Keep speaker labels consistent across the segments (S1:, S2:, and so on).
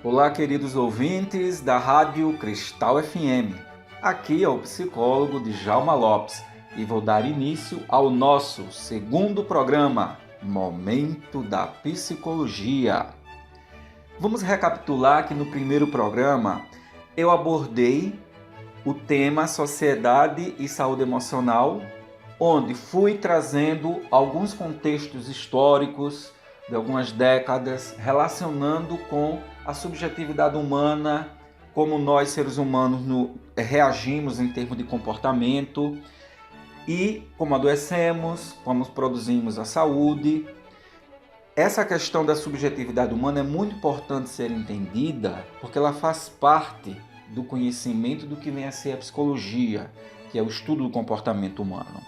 S1: Olá, queridos ouvintes da Rádio Cristal FM. Aqui é o psicólogo Djalma Lopes e vou dar início ao nosso segundo programa, Momento da Psicologia. Vamos recapitular que no primeiro programa eu abordei o tema Sociedade e Saúde Emocional, onde fui trazendo alguns contextos históricos de algumas décadas, relacionando com a subjetividade humana, como nós seres humanos reagimos em termos de comportamento e como adoecemos, como produzimos a saúde. Essa questão da subjetividade humana é muito importante ser entendida, porque ela faz parte do conhecimento do que vem a ser a psicologia, que é o estudo do comportamento humano.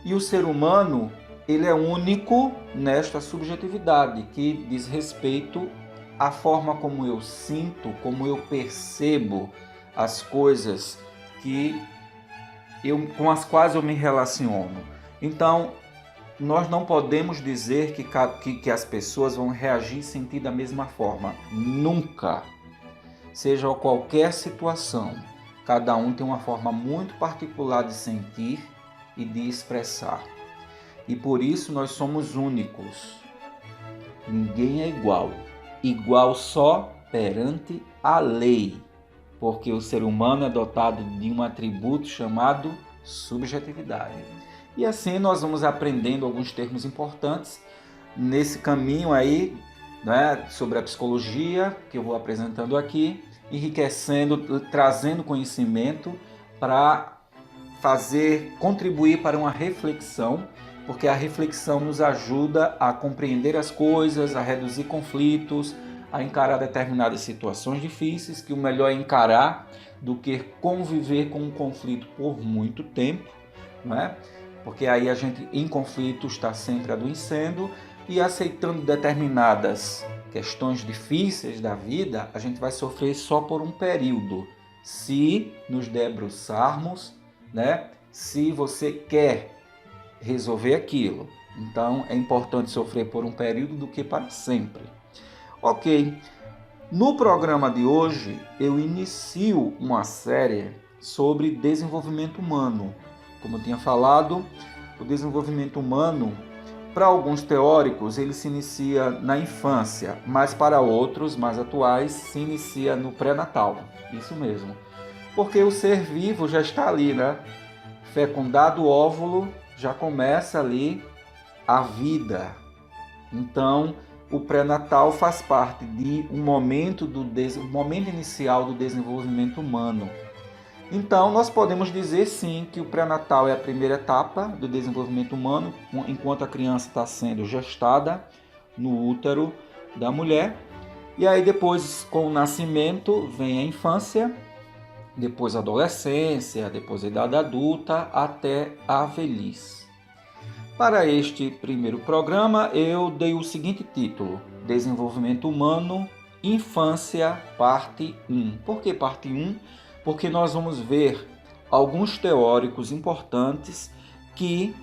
S1: E o ser humano, ele é único nesta subjetividade, que diz respeito à forma como eu sinto, como eu percebo as coisas com as quais eu me relaciono. Então, nós não podemos dizer que as pessoas vão reagir e sentir da mesma forma. Nunca. Seja qualquer situação, cada um tem uma forma muito particular de sentir e de expressar. E por isso nós somos únicos. Ninguém é igual. Igual só perante a lei. Porque o ser humano é dotado de um atributo chamado subjetividade. E assim nós vamos aprendendo alguns termos importantes nesse caminho aí, né, sobre a psicologia, que eu vou apresentando aqui, enriquecendo, trazendo conhecimento para contribuir para uma reflexão, porque a reflexão nos ajuda a compreender as coisas, a reduzir conflitos, a encarar determinadas situações difíceis, que o melhor é encarar do que conviver com um conflito por muito tempo, né? Porque aí a gente em conflito está sempre adoecendo e aceitando determinadas questões difíceis da vida, a gente vai sofrer só por um período, se nos debruçarmos, né? Se você quer resolver aquilo, então é importante sofrer por um período do que para sempre. Ok, no programa de hoje eu inicio uma série sobre desenvolvimento humano. Como eu tinha falado, o desenvolvimento humano, para alguns teóricos, ele se inicia na infância, mas para outros, mais atuais, se inicia no pré-natal. Isso mesmo. Porque o ser vivo já está ali, né? Fecundado o óvulo, já começa ali a vida. Então, o pré-natal faz parte de um momento inicial do desenvolvimento humano. Então, nós podemos dizer sim que o pré-natal é a primeira etapa do desenvolvimento humano, enquanto a criança está sendo gestada no útero da mulher. E aí depois, com o nascimento, vem a infância, depois a adolescência, depois a idade adulta, até a velhice. Para este primeiro programa, eu dei o seguinte título: Desenvolvimento Humano, Infância, Parte 1. Por que parte 1? Porque nós vamos ver alguns teóricos importantes que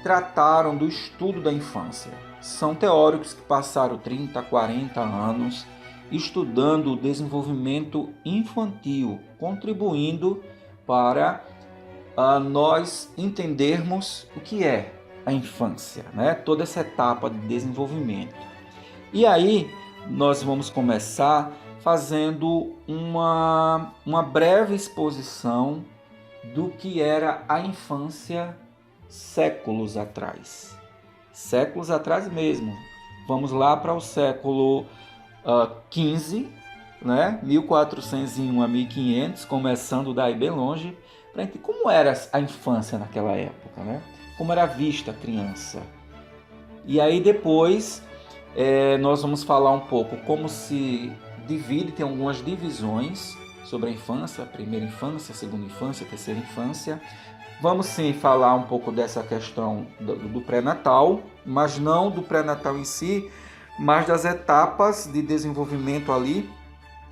S1: trataram do estudo da infância. São teóricos que passaram 30, 40 anos estudando o desenvolvimento infantil, contribuindo para nós entendermos o que é a infância, né? Toda essa etapa de desenvolvimento. E aí nós vamos começar fazendo uma breve exposição do que era a infância séculos atrás. Séculos atrás mesmo. Vamos lá para o século XV, né? 1401 a 1500, começando daí bem longe, para entender como era a infância naquela época, né? Como era vista a criança. E aí depois nós vamos falar um pouco como se divide, tem algumas divisões sobre a infância, primeira infância, segunda infância, terceira infância. Vamos sim falar um pouco dessa questão do pré-natal, mas não do pré-natal em si, mas das etapas de desenvolvimento ali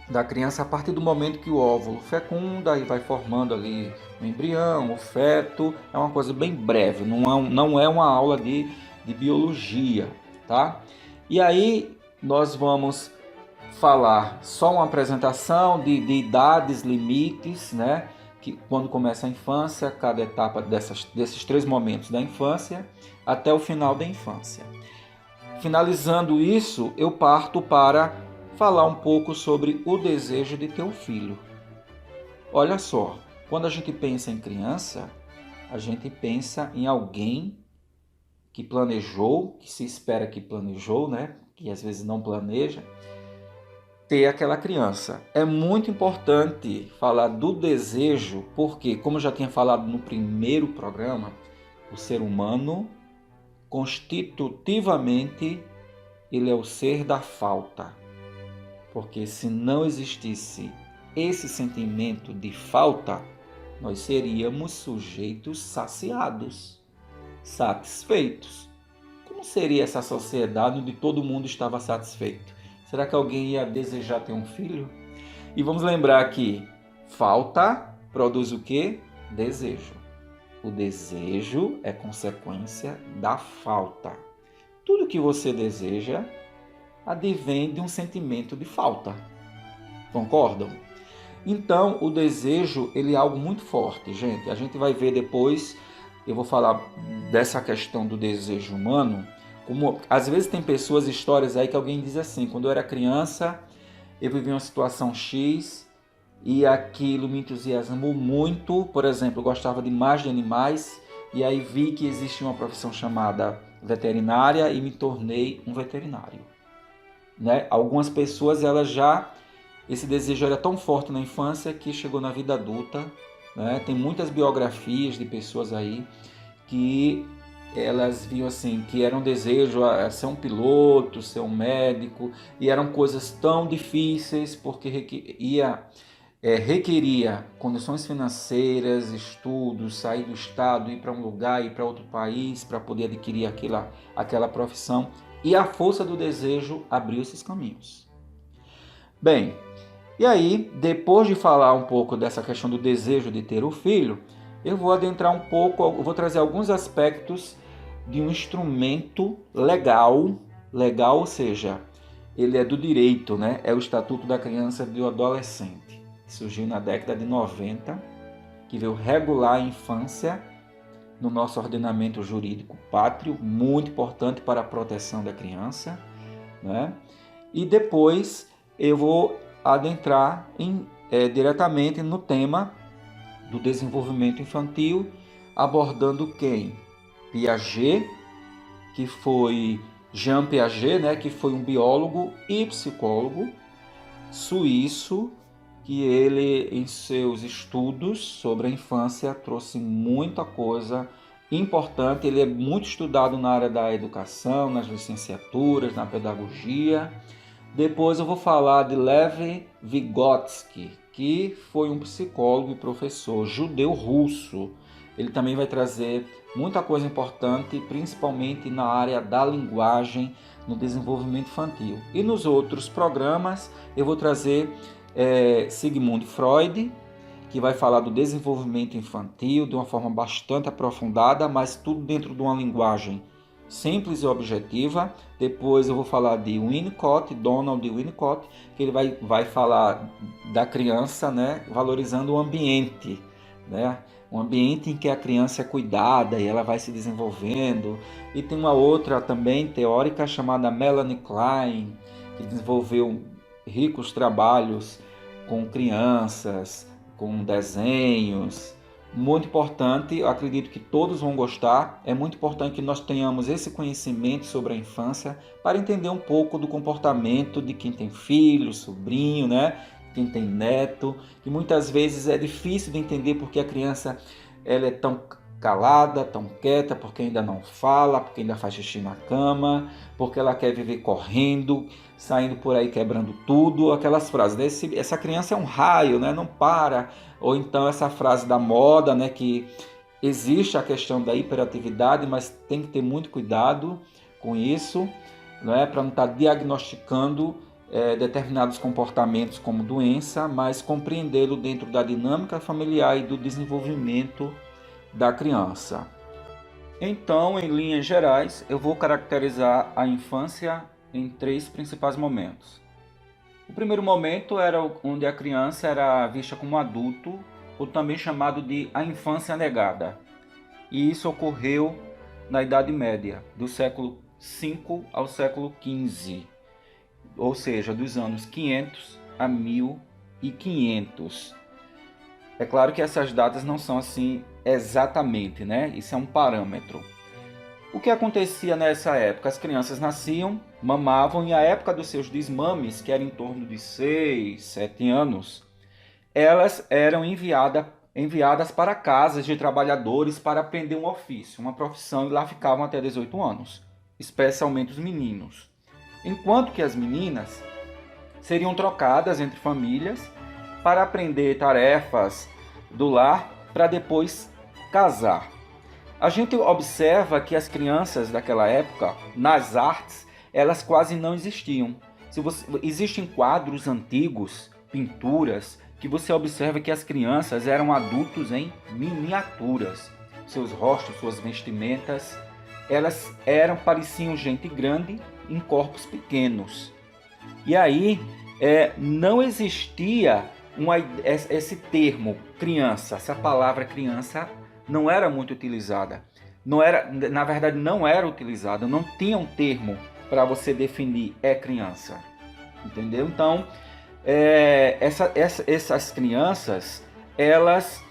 S1: da criança a partir do momento que o óvulo fecunda e vai formando ali o embrião, o feto. É uma coisa bem breve, não é uma aula de biologia, tá? E aí nós vamos falar só uma apresentação de idades, limites, né? Que quando começa a infância, cada etapa desses 3 momentos da infância até o final da infância. Finalizando isso, eu parto para falar um pouco sobre o desejo de ter um filho. Olha só, quando a gente pensa em criança, a gente pensa em alguém que planejou, que se espera que planejou, né? Que às vezes não planeja, ter aquela criança. É muito importante falar do desejo, porque, como eu já tinha falado no primeiro programa, o ser humano, constitutivamente, ele é o ser da falta. Porque se não existisse esse sentimento de falta, nós seríamos sujeitos saciados, satisfeitos. Como seria essa sociedade onde todo mundo estava satisfeito? Será que alguém ia desejar ter um filho? E vamos lembrar que falta produz o quê? Desejo. O desejo é consequência da falta. Tudo que você deseja advém de um sentimento de falta. Concordam? Então, o desejo, ele é algo muito forte, gente. A gente vai ver depois, eu vou falar dessa questão do desejo humano, como às vezes tem pessoas, histórias aí que alguém diz assim, quando eu era criança, eu vivi uma situação X e aquilo me entusiasmou muito, por exemplo, eu gostava demais de animais e aí vi que existe uma profissão chamada veterinária e me tornei um veterinário. Né? Algumas pessoas, esse desejo era tão forte na infância que chegou na vida adulta, né? Tem muitas biografias de pessoas aí que elas viam assim, que era um desejo a ser um piloto, ser um médico, e eram coisas tão difíceis porque requeria condições financeiras, estudos, sair do estado, ir para um lugar, ir para outro país para poder adquirir aquela profissão, e a força do desejo abriu esses caminhos. Bem, e aí, depois de falar um pouco dessa questão do desejo de ter o filho, eu vou adentrar um pouco, eu vou trazer alguns aspectos de um instrumento legal, ou seja, ele é do direito, né? É o Estatuto da Criança e do Adolescente. Surgiu na década de 90, que veio regular a infância no nosso ordenamento jurídico pátrio, muito importante para a proteção da criança, né? E depois eu vou adentrar diretamente no tema do desenvolvimento infantil, abordando quem? Piaget, que foi Jean Piaget, né, que foi um biólogo e psicólogo suíço, que ele, em seus estudos sobre a infância, trouxe muita coisa importante. Ele é muito estudado na área da educação, nas licenciaturas, na pedagogia. Depois eu vou falar de Lev Vygotsky, que foi um psicólogo e professor judeu-russo. Ele também vai trazer muita coisa importante, principalmente na área da linguagem, no desenvolvimento infantil. E nos outros programas eu vou trazer Sigmund Freud, que vai falar do desenvolvimento infantil de uma forma bastante aprofundada, mas tudo dentro de uma linguagem simples e objetiva. Depois eu vou falar de Winnicott, Donald Winnicott, que ele vai falar da criança, né, valorizando o ambiente, né? Um ambiente em que a criança é cuidada e ela vai se desenvolvendo. E tem uma outra também teórica chamada Melanie Klein, que desenvolveu ricos trabalhos com crianças, com desenhos. Muito importante, eu acredito que todos vão gostar. É muito importante que nós tenhamos esse conhecimento sobre a infância para entender um pouco do comportamento de quem tem filho, sobrinho, né? Quem tem neto, que muitas vezes é difícil de entender porque a criança ela é tão calada, tão quieta, porque ainda não fala, porque ainda faz xixi na cama, porque ela quer viver correndo, saindo por aí quebrando tudo, aquelas frases. Essa criança é um raio, né? Não para. Ou então essa frase da moda, né? Que existe a questão da hiperatividade, mas tem que ter muito cuidado com isso, né? Para não estar diagnosticando determinados comportamentos como doença, mas compreendê-lo dentro da dinâmica familiar e do desenvolvimento da criança. Então, em linhas gerais, eu vou caracterizar a infância em 3 principais momentos. O primeiro momento era onde a criança era vista como adulto, ou também chamado de a infância negada. E isso ocorreu na Idade Média, do século V ao século XV, ou seja, dos anos 500 a 1500. É claro que essas datas não são assim exatamente, né? Isso é um parâmetro. O que acontecia nessa época? As crianças nasciam, mamavam e a época dos seus desmames, que era em torno de 6, 7 anos, elas eram enviadas para casas de trabalhadores para aprender um ofício, uma profissão, e lá ficavam até 18 anos, especialmente os meninos. Enquanto que as meninas seriam trocadas entre famílias para aprender tarefas do lar para depois casar. A gente observa que as crianças daquela época, nas artes, elas quase não existiam. Existem quadros antigos, pinturas, que você observa que as crianças eram adultos em miniaturas. Seus rostos, suas vestimentas, elas pareciam gente grande em corpos pequenos. E aí não existia esse termo criança, essa palavra criança não era muito utilizada. Na verdade, não era utilizada, não tinha um termo para você definir criança. Entendeu? Então, essas crianças, elas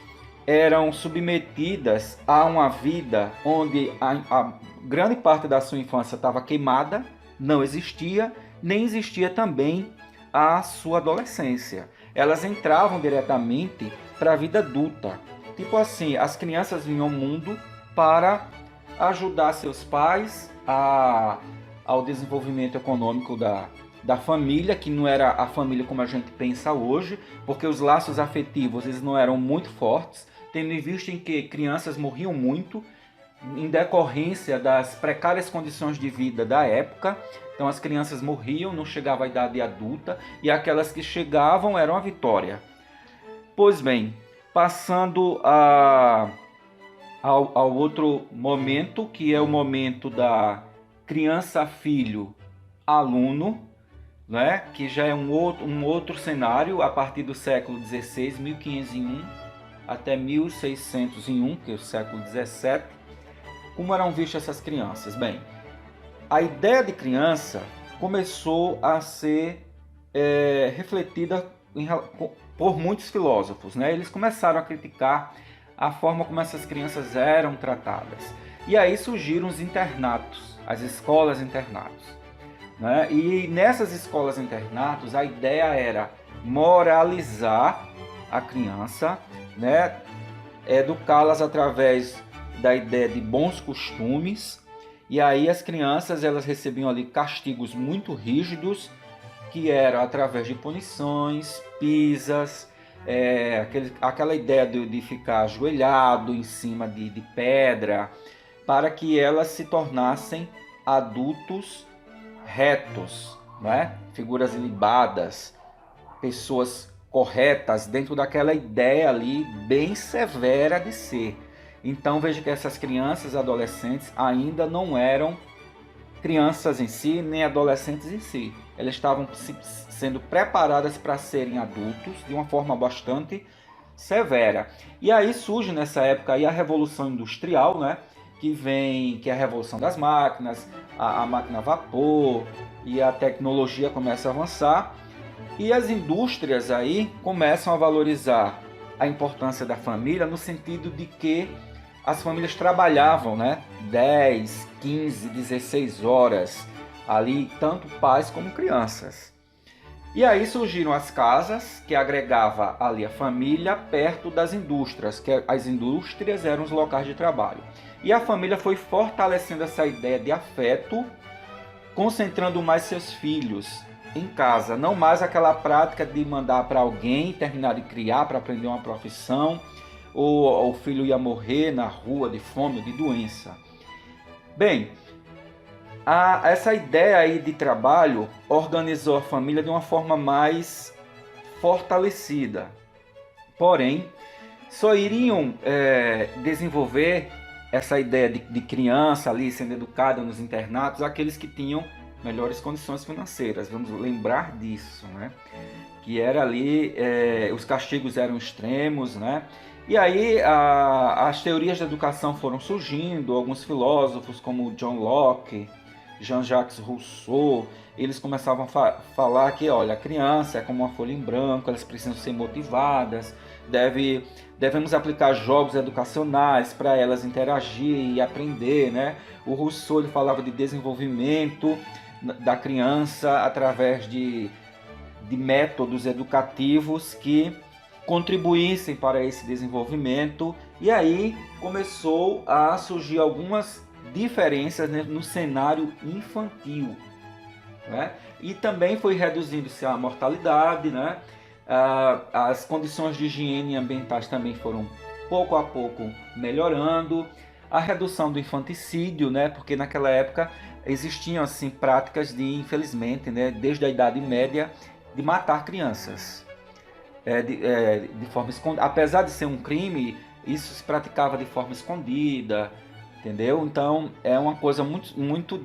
S1: eram submetidas a uma vida onde a grande parte da sua infância estava queimada, não existia, nem existia também a sua adolescência. Elas entravam diretamente para a vida adulta. Tipo assim, as crianças vinham ao mundo para ajudar seus pais ao desenvolvimento econômico da família, que não era a família como a gente pensa hoje, porque os laços afetivos eles não eram muito fortes, tendo em vista em que crianças morriam muito em decorrência das precárias condições de vida da época. Então as crianças morriam, não chegavam à idade adulta, e aquelas que chegavam eram a vitória. Pois bem, passando ao outro momento, que é o momento da criança-filho-aluno, né? Que já é um outro cenário a partir do século XVI, 1501 até 1601, que é o século XVII. Como eram vistas essas crianças? Bem, a ideia de criança começou a ser refletida por muitos filósofos, né? Eles começaram a criticar a forma como essas crianças eram tratadas. E aí surgiram os internatos, as escolas internatos, né? E nessas escolas internatos a ideia era moralizar a criança, né? Educá-las através da ideia de bons costumes. E aí as crianças elas recebiam ali castigos muito rígidos, que era através de punições, pisas, aquela ideia de ficar ajoelhado em cima de pedra, para que elas se tornassem adultos retos, né? Figuras ilibadas, pessoas corretas dentro daquela ideia ali bem severa de ser. Então veja que essas crianças, adolescentes ainda não eram crianças em si, nem adolescentes em si. Elas estavam sendo preparadas para serem adultos de uma forma bastante severa. E aí surge nessa época aí a Revolução Industrial, né? Que é a revolução das máquinas, a máquina a vapor, e a tecnologia começa a avançar. E as indústrias aí começam a valorizar a importância da família no sentido de que as famílias trabalhavam, né? 10, 15, 16 horas ali, tanto pais como crianças. E aí surgiram as casas, que agregava ali a família perto das indústrias, que as indústrias eram os locais de trabalho. E a família foi fortalecendo essa ideia de afeto, concentrando mais seus filhos em casa, não mais aquela prática de mandar para alguém terminar de criar para aprender uma profissão, ou o filho ia morrer na rua de fome ou de doença. Bem, essa ideia aí de trabalho organizou a família de uma forma mais fortalecida. Porém, só iriam desenvolver essa ideia de criança ali sendo educada nos internatos aqueles que tinham melhores condições financeiras. Vamos lembrar disso, né? Que era ali, os castigos eram extremos, né? E aí as teorias da educação foram surgindo, alguns filósofos como John Locke, Jean-Jacques Rousseau, eles começavam a falar que, olha, a criança é como uma folha em branco, elas precisam ser motivadas, devemos aplicar jogos educacionais para elas interagir e aprender, né? O Rousseau ele falava de desenvolvimento da criança através de métodos educativos que contribuíssem para esse desenvolvimento, e aí começou a surgir algumas diferenças, né, no cenário infantil, né? E também foi reduzindo-se a mortalidade, né? As condições de higiene ambientais também foram pouco a pouco melhorando, a redução do infanticídio, né? Porque naquela época existiam assim práticas de, infelizmente, né, desde a Idade Média, de matar crianças de forma escondida. Apesar de ser um crime, isso se praticava de forma escondida, entendeu? Então é uma coisa muito, muito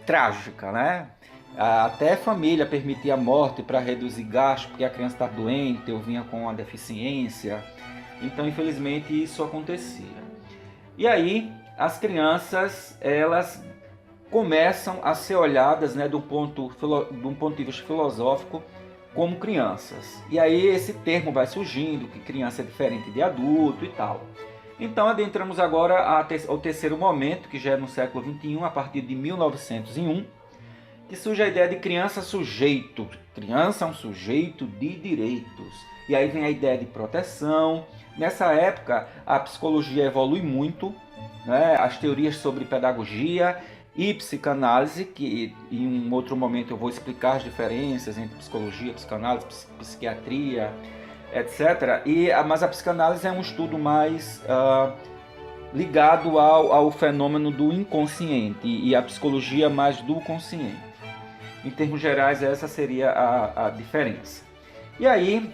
S1: trágica, né? Até a família permitia a morte para reduzir gasto, porque a criança está doente ou vinha com uma deficiência. Então, infelizmente, isso acontecia. E aí, as crianças, elas começam a ser olhadas, né, de um ponto de vista filosófico, como crianças. E aí esse termo vai surgindo, que criança é diferente de adulto e tal. Então adentramos agora ao terceiro momento, que já é no século XXI, a partir de 1901, que surge a ideia de criança-sujeito. Criança é um sujeito de direitos. E aí vem a ideia de proteção. Nessa época, a psicologia evolui muito, né? As teorias sobre pedagogia e psicanálise, que em um outro momento eu vou explicar as diferenças entre psicologia, psicanálise, psiquiatria, etc. Mas a psicanálise é um estudo mais ligado ao fenômeno do inconsciente e a psicologia mais do consciente. Em termos gerais, essa seria a diferença. E aí,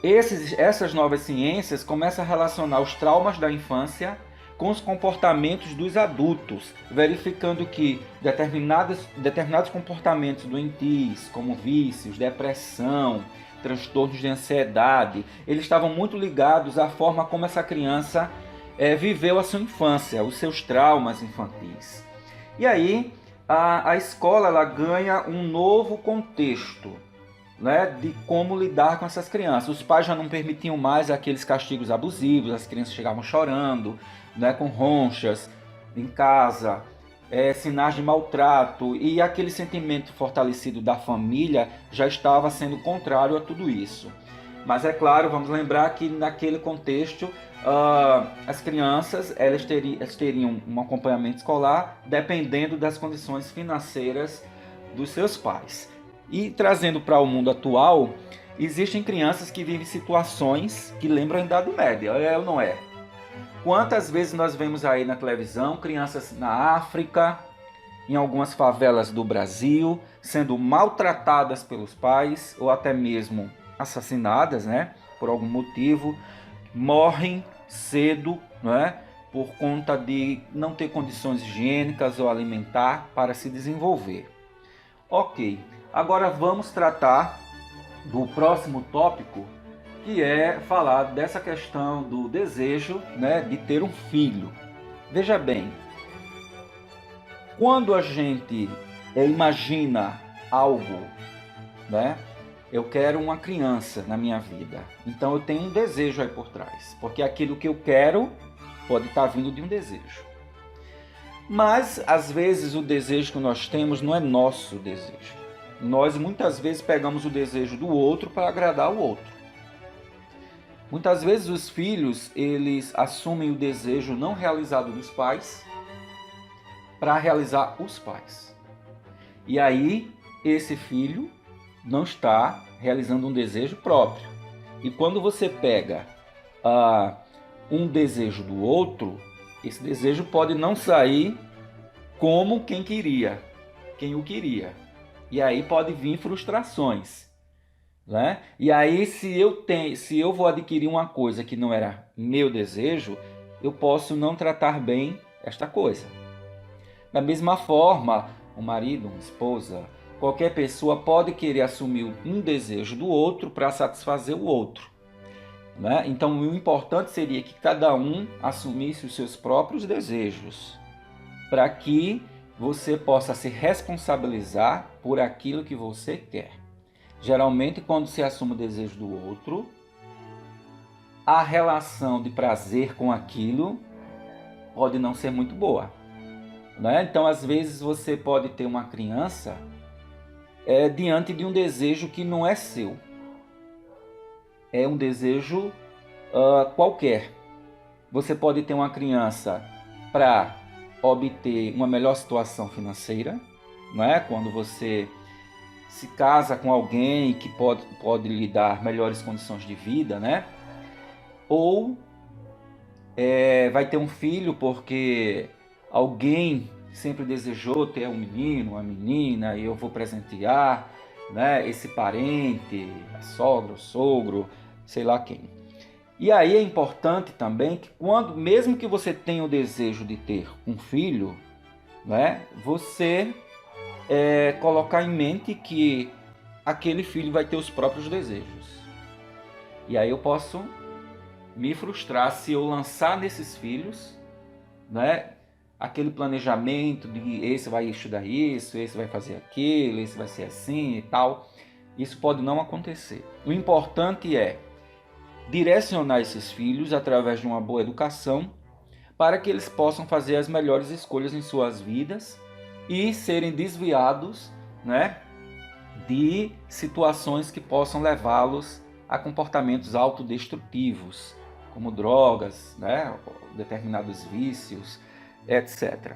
S1: essas novas ciências começam a relacionar os traumas da infância com os comportamentos dos adultos, verificando que determinados comportamentos doentios, como vícios, depressão, transtornos de ansiedade, eles estavam muito ligados à forma como essa criança viveu a sua infância, os seus traumas infantis. E aí, a escola ela ganha um novo contexto, né, de como lidar com essas crianças. Os pais já não permitiam mais aqueles castigos abusivos, as crianças chegavam chorando, né, com ronchas em casa, sinais de maltrato, e aquele sentimento fortalecido da família já estava sendo contrário a tudo isso. Mas é claro, vamos lembrar que naquele contexto as crianças elas teriam um acompanhamento escolar dependendo das condições financeiras dos seus pais. E trazendo para o mundo atual, existem crianças que vivem situações que lembram a Idade Média, é ou não é? Quantas vezes nós vemos aí na televisão crianças na África, em algumas favelas do Brasil, sendo maltratadas pelos pais ou até mesmo assassinadas, né, por algum motivo, morrem cedo, né, por conta de não ter condições higiênicas ou alimentar para se desenvolver. Ok, agora vamos tratar do próximo tópico, que é falar dessa questão do desejo, né, de ter um filho. Veja bem, quando a gente imagina algo, né, eu quero uma criança na minha vida, então eu tenho um desejo aí por trás, porque aquilo que eu quero pode estar vindo de um desejo. Mas, às vezes, o desejo que nós temos não é nosso desejo. Nós, muitas vezes, pegamos o desejo do outro para agradar o outro. Muitas vezes, os filhos, eles assumem o desejo não realizado dos pais para realizar os pais. E aí, esse filho não está realizando um desejo próprio. E quando você pega um desejo do outro, esse desejo pode não sair como quem o queria. E aí pode vir frustrações, né? E aí se eu vou adquirir uma coisa que não era meu desejo, eu posso não tratar bem esta coisa. Da mesma forma, um marido, uma esposa, qualquer pessoa pode querer assumir um desejo do outro para satisfazer o outro, né? Então, o importante seria que cada um assumisse os seus próprios desejos, para que você possa se responsabilizar por aquilo que você quer. Geralmente, quando se assume o desejo do outro, a relação de prazer com aquilo pode não ser muito boa, né? Então, às vezes, você pode ter uma criança diante de um desejo que não é seu. É um desejo qualquer. Você pode ter uma criança para obter uma melhor situação financeira, não é? Quando você se casa com alguém que pode lhe dar melhores condições de vida, né? Ou vai ter um filho porque alguém sempre desejou ter um menino, uma menina, e eu vou presentear, né, esse parente, a sogra, o sogro, sei lá quem. E aí é importante também que mesmo que você tenha o desejo de ter um filho, né, você colocar em mente que aquele filho vai ter os próprios desejos. E aí eu posso me frustrar se eu lançar nesses filhos, né, aquele planejamento de esse vai estudar isso, esse vai fazer aquilo, esse vai ser assim e tal. Isso pode não acontecer. O importante é direcionar esses filhos através de uma boa educação para que eles possam fazer as melhores escolhas em suas vidas e serem desviados, né, de situações que possam levá-los a comportamentos autodestrutivos, como drogas, né, determinados vícios, etc.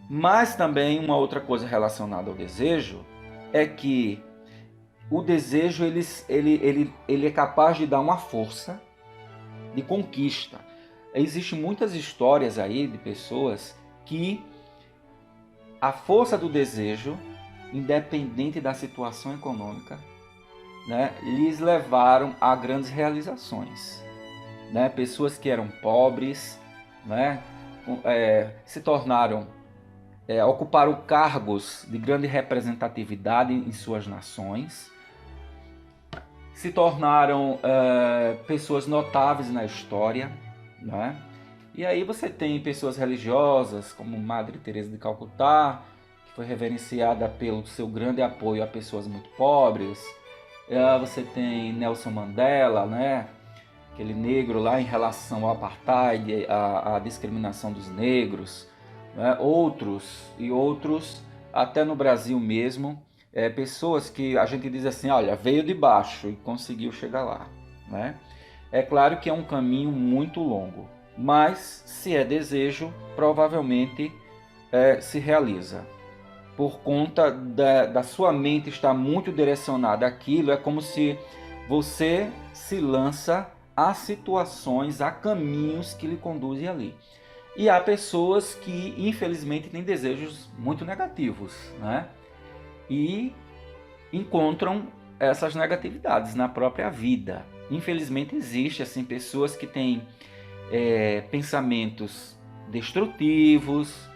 S1: Mas também uma outra coisa relacionada ao desejo é que o desejo ele é capaz de dar uma força de conquista. Existem muitas histórias aí de pessoas que a força do desejo, independente da situação econômica, né, lhes levaram a grandes realizações, né? Pessoas que eram pobres, né, se tornaram, ocuparam cargos de grande representatividade em suas nações, se tornaram pessoas notáveis na história, né? E aí você tem pessoas religiosas como Madre Teresa de Calcutá, que foi reverenciada pelo seu grande apoio a pessoas muito pobres. Você tem Nelson Mandela, né? Aquele negro lá em relação ao apartheid, à discriminação dos negros, né? Outros, até no Brasil mesmo, pessoas que a gente diz assim, olha, veio de baixo e conseguiu chegar lá, né? É claro que é um caminho muito longo, mas se é desejo, provavelmente se realiza. Por conta da sua mente estar muito direcionada àquilo, é como se você se lança a situações, a caminhos que lhe conduzem ali. E há pessoas que, infelizmente, têm desejos muito negativos, né? E encontram essas negatividades na própria vida. Infelizmente, existe assim, pessoas que têm pensamentos destrutivos,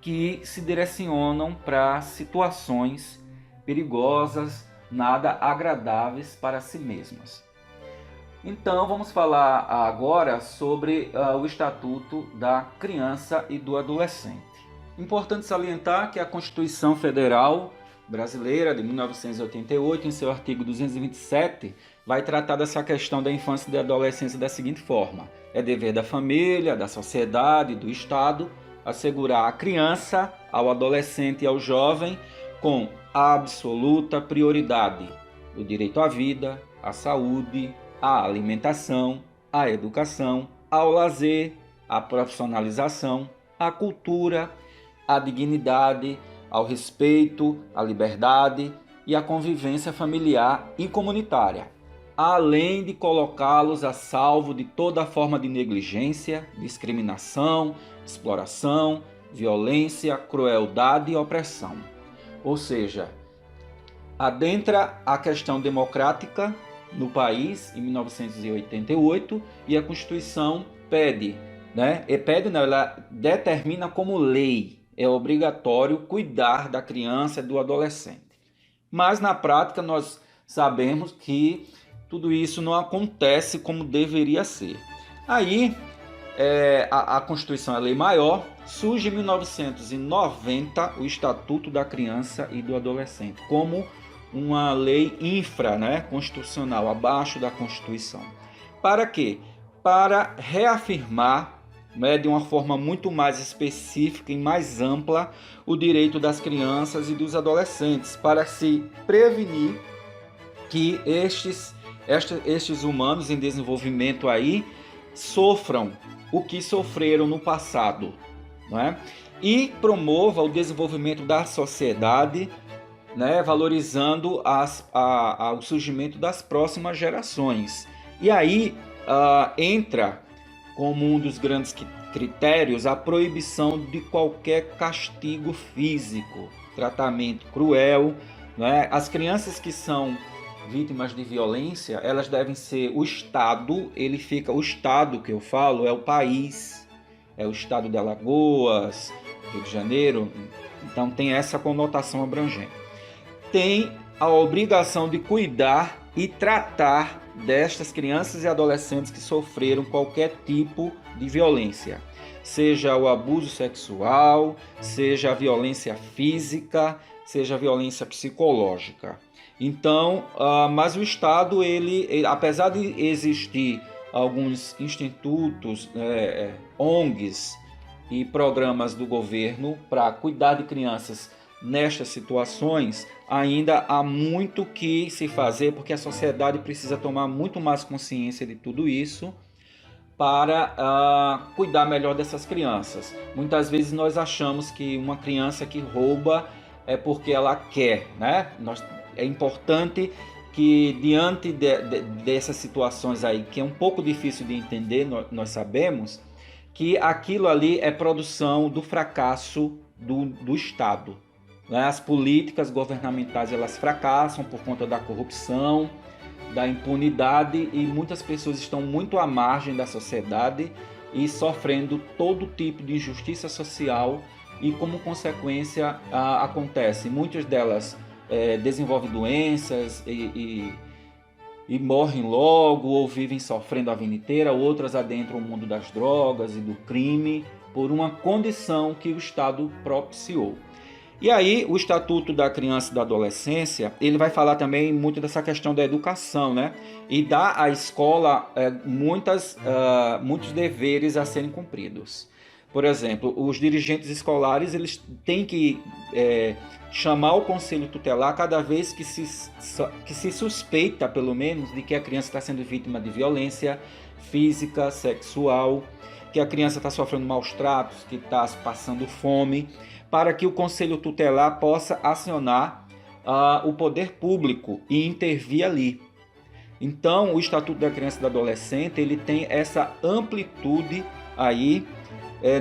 S1: que se direcionam para situações perigosas, nada agradáveis para si mesmas. Então vamos falar agora sobre o Estatuto da Criança e do Adolescente. Importante salientar que a Constituição Federal Brasileira de 1988, em seu artigo 227, vai tratar dessa questão da infância e da adolescência da seguinte forma: é dever da família, da sociedade, do Estado assegurar à criança, ao adolescente e ao jovem com absoluta prioridade o direito à vida, à saúde, à alimentação, à educação, ao lazer, à profissionalização, à cultura, à dignidade, ao respeito, à liberdade e à convivência familiar e comunitária, além de colocá-los a salvo de toda forma de negligência, discriminação, exploração, violência, crueldade e opressão. Ou seja, adentra a questão democrática no país em 1988 e a Constituição pede, né? Ela determina como lei, é obrigatório cuidar da criança e do adolescente. Mas na prática nós sabemos que tudo isso não acontece como deveria ser. Aí a Constituição é a lei maior, surge em 1990 o Estatuto da Criança e do Adolescente, como uma lei constitucional, abaixo da Constituição. Para quê? Para reafirmar, de uma forma muito mais específica e mais ampla, o direito das crianças e dos adolescentes, para se prevenir que estes humanos em desenvolvimento aí sofram o que sofreram no passado, não é? E promova o desenvolvimento da sociedade, valorizando o surgimento das próximas gerações. E aí entra como um dos grandes critérios a proibição de qualquer castigo físico, tratamento cruel. As crianças que são vítimas de violência, elas devem ser o Estado, o Estado que eu falo é o país, é o Estado de Alagoas, Rio de Janeiro, então tem essa conotação abrangente. Tem a obrigação de cuidar e tratar destas crianças e adolescentes que sofreram qualquer tipo de violência, seja o abuso sexual, seja a violência física, seja a violência psicológica. Então, mas o Estado, ele, apesar de existir alguns institutos, ONGs e programas do governo para cuidar de crianças nestas situações, ainda há muito que se fazer, porque a sociedade precisa tomar muito mais consciência de tudo isso para cuidar melhor dessas crianças. Muitas vezes nós achamos que uma criança que rouba é porque ela quer, É importante que diante dessas situações aí, que é um pouco difícil de entender, nós sabemos que aquilo ali é produção do fracasso do Estado. As políticas governamentais elas fracassam por conta da corrupção, da impunidade, e muitas pessoas estão muito à margem da sociedade e sofrendo todo tipo de injustiça social, e como consequência acontece, muitas delas desenvolvem doenças e morrem logo, ou vivem sofrendo a vida inteira, outras adentram o mundo das drogas e do crime por uma condição que o Estado propiciou. E aí o Estatuto da Criança e da Adolescência, ele vai falar também muito dessa questão da educação, E dá à escola muitos deveres a serem cumpridos. Por exemplo, os dirigentes escolares eles têm que chamar o conselho tutelar cada vez que se suspeita, pelo menos, de que a criança está sendo vítima de violência física, sexual, que a criança está sofrendo maus tratos, que está passando fome, para que o conselho tutelar possa acionar o poder público e intervir ali. Então, o Estatuto da Criança e do Adolescente ele tem essa amplitude aí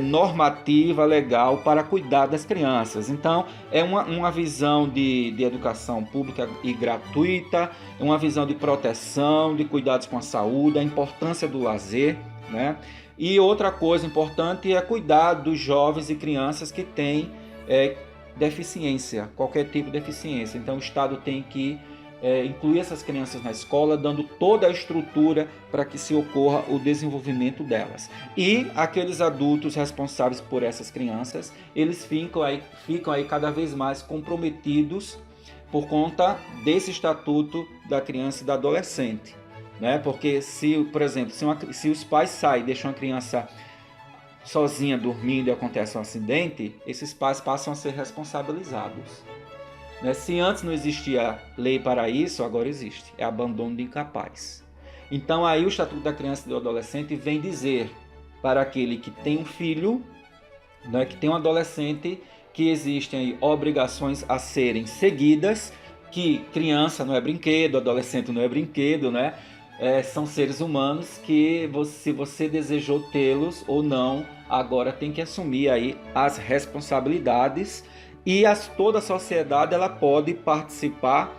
S1: normativa, legal, para cuidar das crianças. Então, é uma visão de educação pública e gratuita, é uma visão de proteção, de cuidados com a saúde, a importância do lazer, E outra coisa importante é cuidar dos jovens e crianças que têm deficiência, qualquer tipo de deficiência. Então, o Estado tem que incluir essas crianças na escola, dando toda a estrutura para que se ocorra o desenvolvimento delas. E aqueles adultos responsáveis por essas crianças, eles ficam aí cada vez mais comprometidos por conta desse Estatuto da Criança e do Adolescente. Porque por exemplo, se os pais saem e deixam a criança sozinha dormindo e acontece um acidente, esses pais passam a ser responsabilizados. Se antes não existia lei para isso, agora existe. É abandono de incapaz. Então aí o Estatuto da Criança e do Adolescente vem dizer para aquele que tem um filho, que tem um adolescente, que existem aí obrigações a serem seguidas, que criança não é brinquedo, adolescente não é brinquedo, são seres humanos que se você desejou tê-los ou não, agora tem que assumir aí as responsabilidades. E toda a sociedade ela pode participar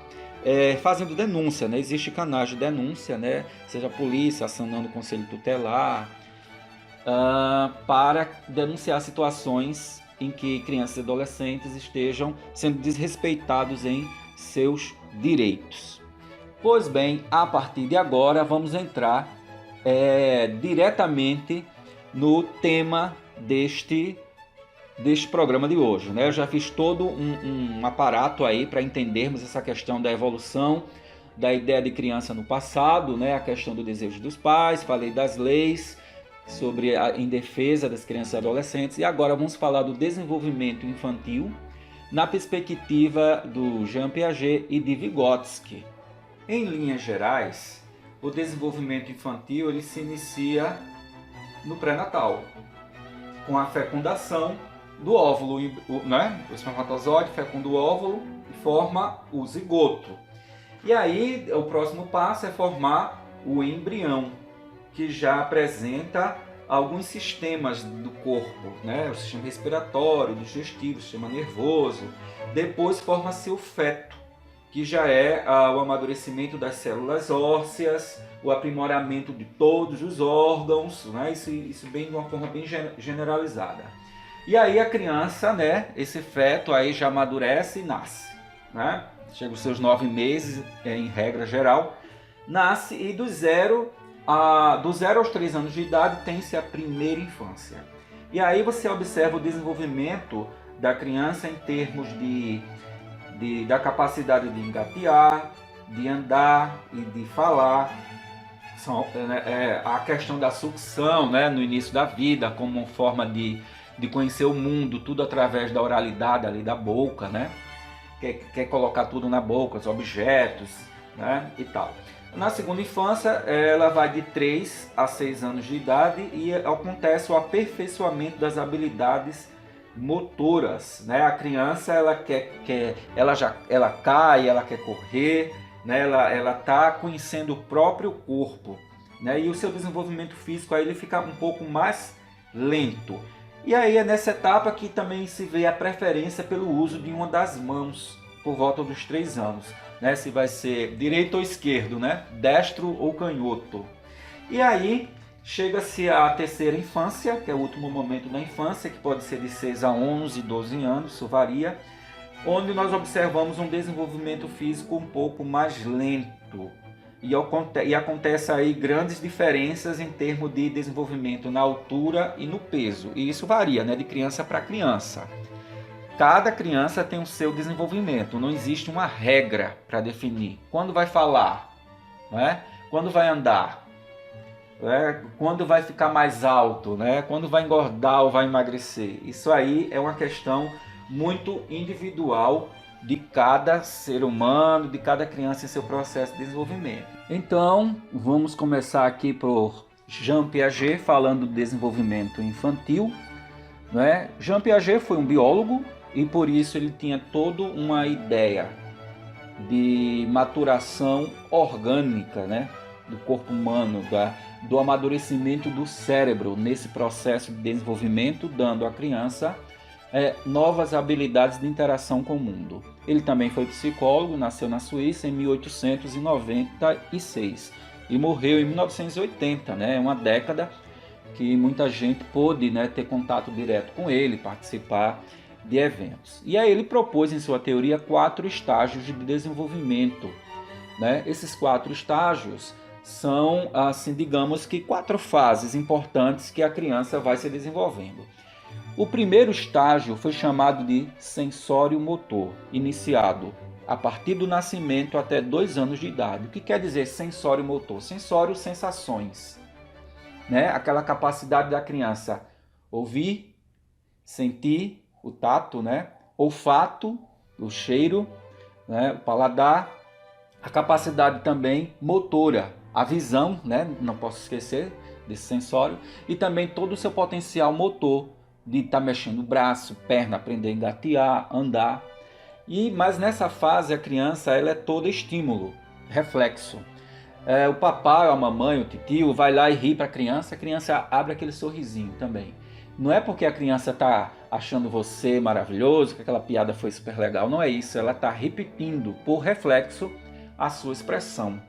S1: fazendo denúncia, Existe canais de denúncia, Seja a polícia acionando o conselho tutelar, para denunciar situações em que crianças e adolescentes estejam sendo desrespeitados em seus direitos. Pois bem, a partir de agora vamos entrar diretamente no tema deste programa de hoje, né? Eu já fiz todo um aparato aí para entendermos essa questão da evolução da ideia de criança no passado, né? A questão do desejo dos pais, falei das leis em defesa das crianças e adolescentes, e agora vamos falar do desenvolvimento infantil na perspectiva do Jean Piaget e de Vygotsky. Em linhas gerais, o desenvolvimento infantil ele se inicia no pré-natal, com a fecundação do óvulo, né? O espermatozoide fecunda o óvulo e forma o zigoto. E aí o próximo passo é formar o embrião, que já apresenta alguns sistemas do corpo, né? O sistema respiratório, digestivo, o sistema nervoso. Depois forma-se o feto, que já é o amadurecimento das células ósseas, o aprimoramento de todos os órgãos, né? Isso bem de uma forma bem generalizada. E aí a criança, né? Esse feto aí já amadurece e nasce, né? Chega aos seus 9 meses, em regra geral, nasce, e do zero aos 3 anos de idade tem-se a primeira infância. E aí você observa o desenvolvimento da criança em termos da capacidade de engatear, de andar e de falar. A questão da sucção, né, no início da vida, como uma forma de conhecer o mundo, tudo através da oralidade ali da boca, né? Quer colocar tudo na boca, os objetos, né, e tal. Na segunda infância, ela vai de 3 a 6 anos de idade e acontece o aperfeiçoamento das habilidades motoras, né? A criança ela cai, ela quer correr, né? Ela está conhecendo o próprio corpo, né? E o seu desenvolvimento físico aí ele fica um pouco mais lento. E aí é nessa etapa que também se vê a preferência pelo uso de uma das mãos por volta dos 3 anos, né? Se vai ser direito ou esquerdo, né? Destro ou canhoto. E aí chega-se à terceira infância, que é o último momento da infância, que pode ser de 6 a 11, 12 anos, isso varia, onde nós observamos um desenvolvimento físico um pouco mais lento. E acontece aí grandes diferenças em termos de desenvolvimento na altura e no peso. E isso varia, né, de criança para criança. Cada criança tem o seu desenvolvimento, não existe uma regra para definir. Quando vai falar, né? Quando vai andar, né? Quando vai ficar mais alto, né? Quando vai engordar ou vai emagrecer. Isso aí é uma questão muito individual de cada ser humano, de cada criança em seu processo de desenvolvimento. Então, vamos começar aqui por Jean Piaget, falando do desenvolvimento infantil, né? Jean Piaget foi um biólogo e por isso ele tinha toda uma ideia de maturação orgânica, né? Do corpo humano, do amadurecimento do cérebro nesse processo de desenvolvimento, dando à criança novas habilidades de interação com o mundo. Ele também foi psicólogo, nasceu na Suíça em 1896 e morreu em 1980, né? Uma década que muita gente pôde, né, ter contato direto com ele, participar de eventos. E aí ele propôs em sua teoria 4 estágios de desenvolvimento, né? Esses 4 estágios são, assim, digamos que 4 fases importantes que a criança vai se desenvolvendo. O primeiro estágio foi chamado de sensório-motor, iniciado a partir do nascimento até 2 anos de idade. O que quer dizer sensório-motor? Sensório, sensações, né? Aquela capacidade da criança ouvir, sentir, o tato, né? Olfato, o cheiro, né? O paladar, a capacidade também motora, a visão, né? Não posso esquecer desse sensório, e também todo o seu potencial motor, de estar mexendo o braço, perna, aprender a engatear, andar. Mas nessa fase a criança ela é toda estímulo, reflexo. O papai, a mamãe, o titio vai lá e ri para a criança abre aquele sorrisinho também. Não é porque a criança está achando você maravilhoso, que aquela piada foi super legal, não é isso. Ela está repetindo por reflexo a sua expressão.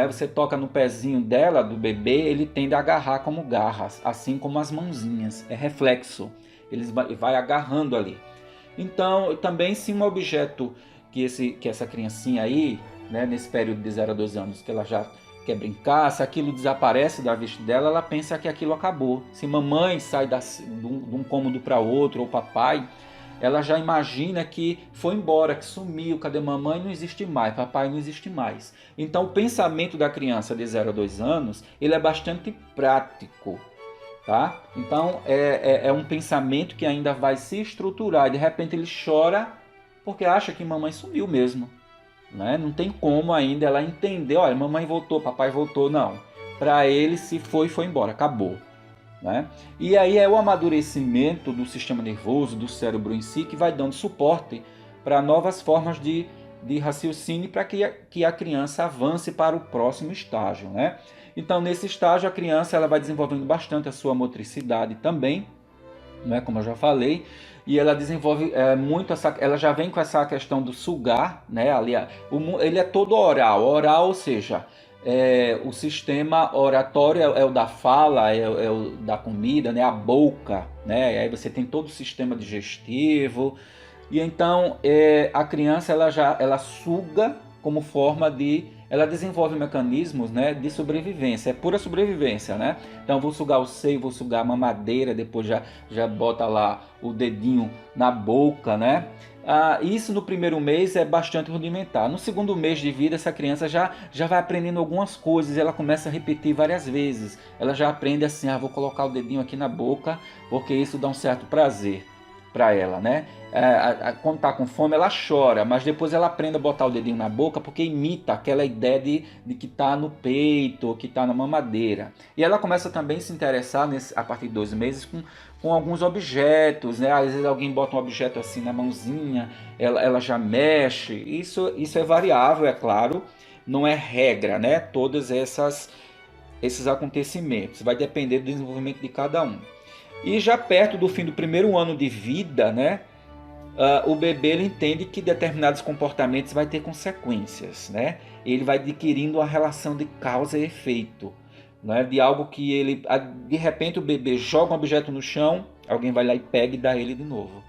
S1: Você toca no pezinho dela, do bebê, ele tende a agarrar como garras, assim como as mãozinhas, é reflexo. Ele vai agarrando ali. Então, também se um objeto que essa criancinha aí, né, nesse período de 0 a 2 anos, que ela já quer brincar, se aquilo desaparece da vista dela, ela pensa que aquilo acabou. Se mamãe sai de um cômodo para outro, ou papai, ela já imagina que foi embora, que sumiu, cadê mamãe? Não existe mais, papai não existe mais. Então o pensamento da criança de 0 a 2 anos, ele é bastante prático, tá? Então é um pensamento que ainda vai se estruturar, e de repente ele chora porque acha que mamãe sumiu mesmo. Né? Não tem como ainda ela entender, olha, mamãe voltou, papai voltou, não. Para ele, se foi, foi embora, acabou. Né? E aí é o amadurecimento do sistema nervoso, do cérebro em si, que vai dando suporte para novas formas de raciocínio para que a criança avance para o próximo estágio. Né? Então, nesse estágio, a criança ela vai desenvolvendo bastante a sua motricidade também, né? Como eu já falei, e ela desenvolve muito ela já vem com essa questão do sugar, né? Ali, ele é todo oral, ou seja, o sistema oratório é o da fala, é o da comida, né? A boca, né? E aí você tem todo o sistema digestivo, e então a criança ela suga como forma ela desenvolve mecanismos, né, de sobrevivência, é pura sobrevivência, né? Então vou sugar o seio, vou sugar a mamadeira, depois já bota lá o dedinho na boca, né? Isso no primeiro mês é bastante rudimentar. No segundo mês de vida, essa criança já vai aprendendo algumas coisas, ela começa a repetir várias vezes. Ela já aprende assim, vou colocar o dedinho aqui na boca, porque isso dá um certo prazer para ela, né? Quando está com fome ela chora, mas depois ela aprende a botar o dedinho na boca porque imita aquela ideia de que está no peito, que está na mamadeira. E ela começa também a se interessar a partir de 2 meses com alguns objetos, né? Às vezes alguém bota um objeto assim na mãozinha, ela já mexe. Isso é variável, é claro, não é regra, né? Todos esses acontecimentos, vai depender do desenvolvimento de cada um. E já perto do fim do primeiro ano de vida, né, o bebê ele entende que determinados comportamentos vai ter consequências, né? Ele vai adquirindo a relação de causa e efeito, né? De algo que de repente o bebê joga um objeto no chão, alguém vai lá e pega e dá ele de novo.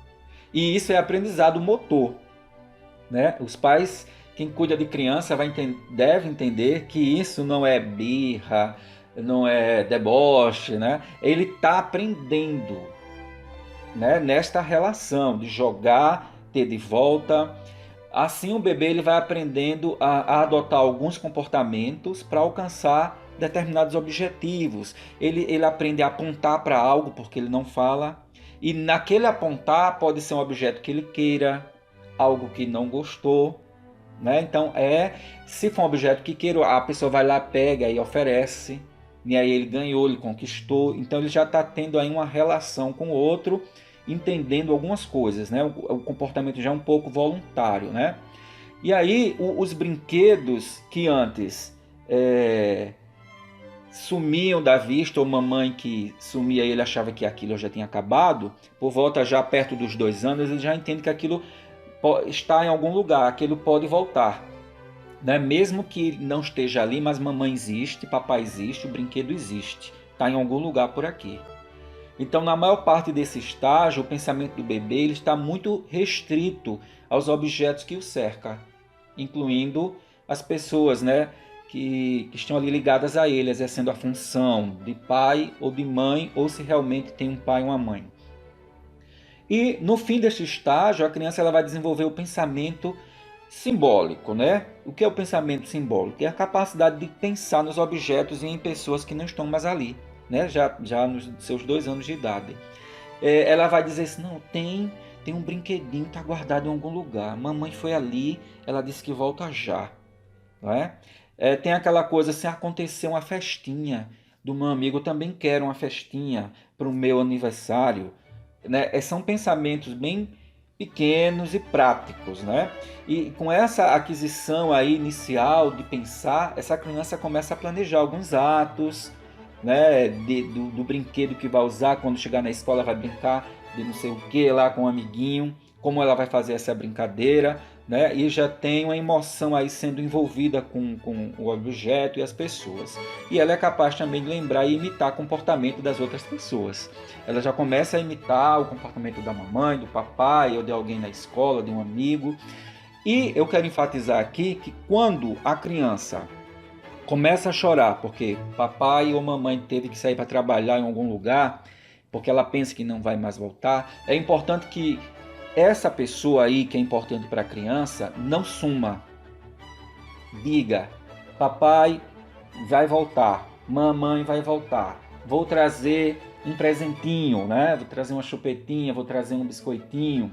S1: E isso é aprendizado motor, né? Os pais, quem cuida de criança deve entender que isso não é birra, não é deboche, né? Ele está aprendendo, né? Nesta relação de jogar, ter de volta. Assim o bebê ele vai aprendendo a adotar alguns comportamentos para alcançar determinados objetivos. Ele aprende a apontar para algo porque ele não fala. E naquele apontar pode ser um objeto que ele queira, algo que não gostou. Né? Então se for um objeto que queira, a pessoa vai lá, pega e oferece. E aí ele ganhou, ele conquistou, então ele já está tendo aí uma relação com o outro, entendendo algumas coisas, né? O comportamento já é um pouco voluntário, né? E aí os brinquedos que antes sumiam da vista, ou mamãe que sumia e ele achava que aquilo já tinha acabado, por volta já perto dos 2 anos, ele já entende que aquilo está em algum lugar, aquilo pode voltar. Né? Mesmo que não esteja ali, mas mamãe existe, papai existe, o brinquedo existe, está em algum lugar por aqui. Então, na maior parte desse estágio, o pensamento do bebê ele está muito restrito aos objetos que o cercam, incluindo as pessoas, né, que estão ali ligadas a ele, exercendo a função de pai ou de mãe, ou se realmente tem um pai ou uma mãe. E no fim deste estágio, a criança ela vai desenvolver o pensamento simbólico, né? O que é o pensamento simbólico? É a capacidade de pensar nos objetos e em pessoas que não estão mais ali, né? Já nos seus 2 anos de idade. Ela vai dizer assim, não, tem um brinquedinho que está guardado em algum lugar. Mamãe foi ali, ela disse que volta já. Não é? Tem aquela coisa assim, aconteceu uma festinha do meu amigo, eu também quero uma festinha para o meu aniversário. Né? São pensamentos bem pequenos e práticos, né? E com essa aquisição aí inicial de pensar, essa criança começa a planejar alguns atos, né? Do brinquedo que vai usar quando chegar na escola, vai brincar de não sei o que lá com um amiguinho, como ela vai fazer essa brincadeira, né? E já tem uma emoção aí sendo envolvida com o objeto e as pessoas. E ela é capaz também de lembrar e imitar o comportamento das outras pessoas. Ela já começa a imitar o comportamento da mamãe, do papai, ou de alguém na escola, de um amigo. E eu quero enfatizar aqui que quando a criança começa a chorar porque papai ou mamãe teve que sair para trabalhar em algum lugar, porque ela pensa que não vai mais voltar, é importante que essa pessoa aí que é importante para a criança não suma. Diga: papai vai voltar, mamãe vai voltar, vou trazer um presentinho, né? Vou trazer uma chupetinha, vou trazer um biscoitinho,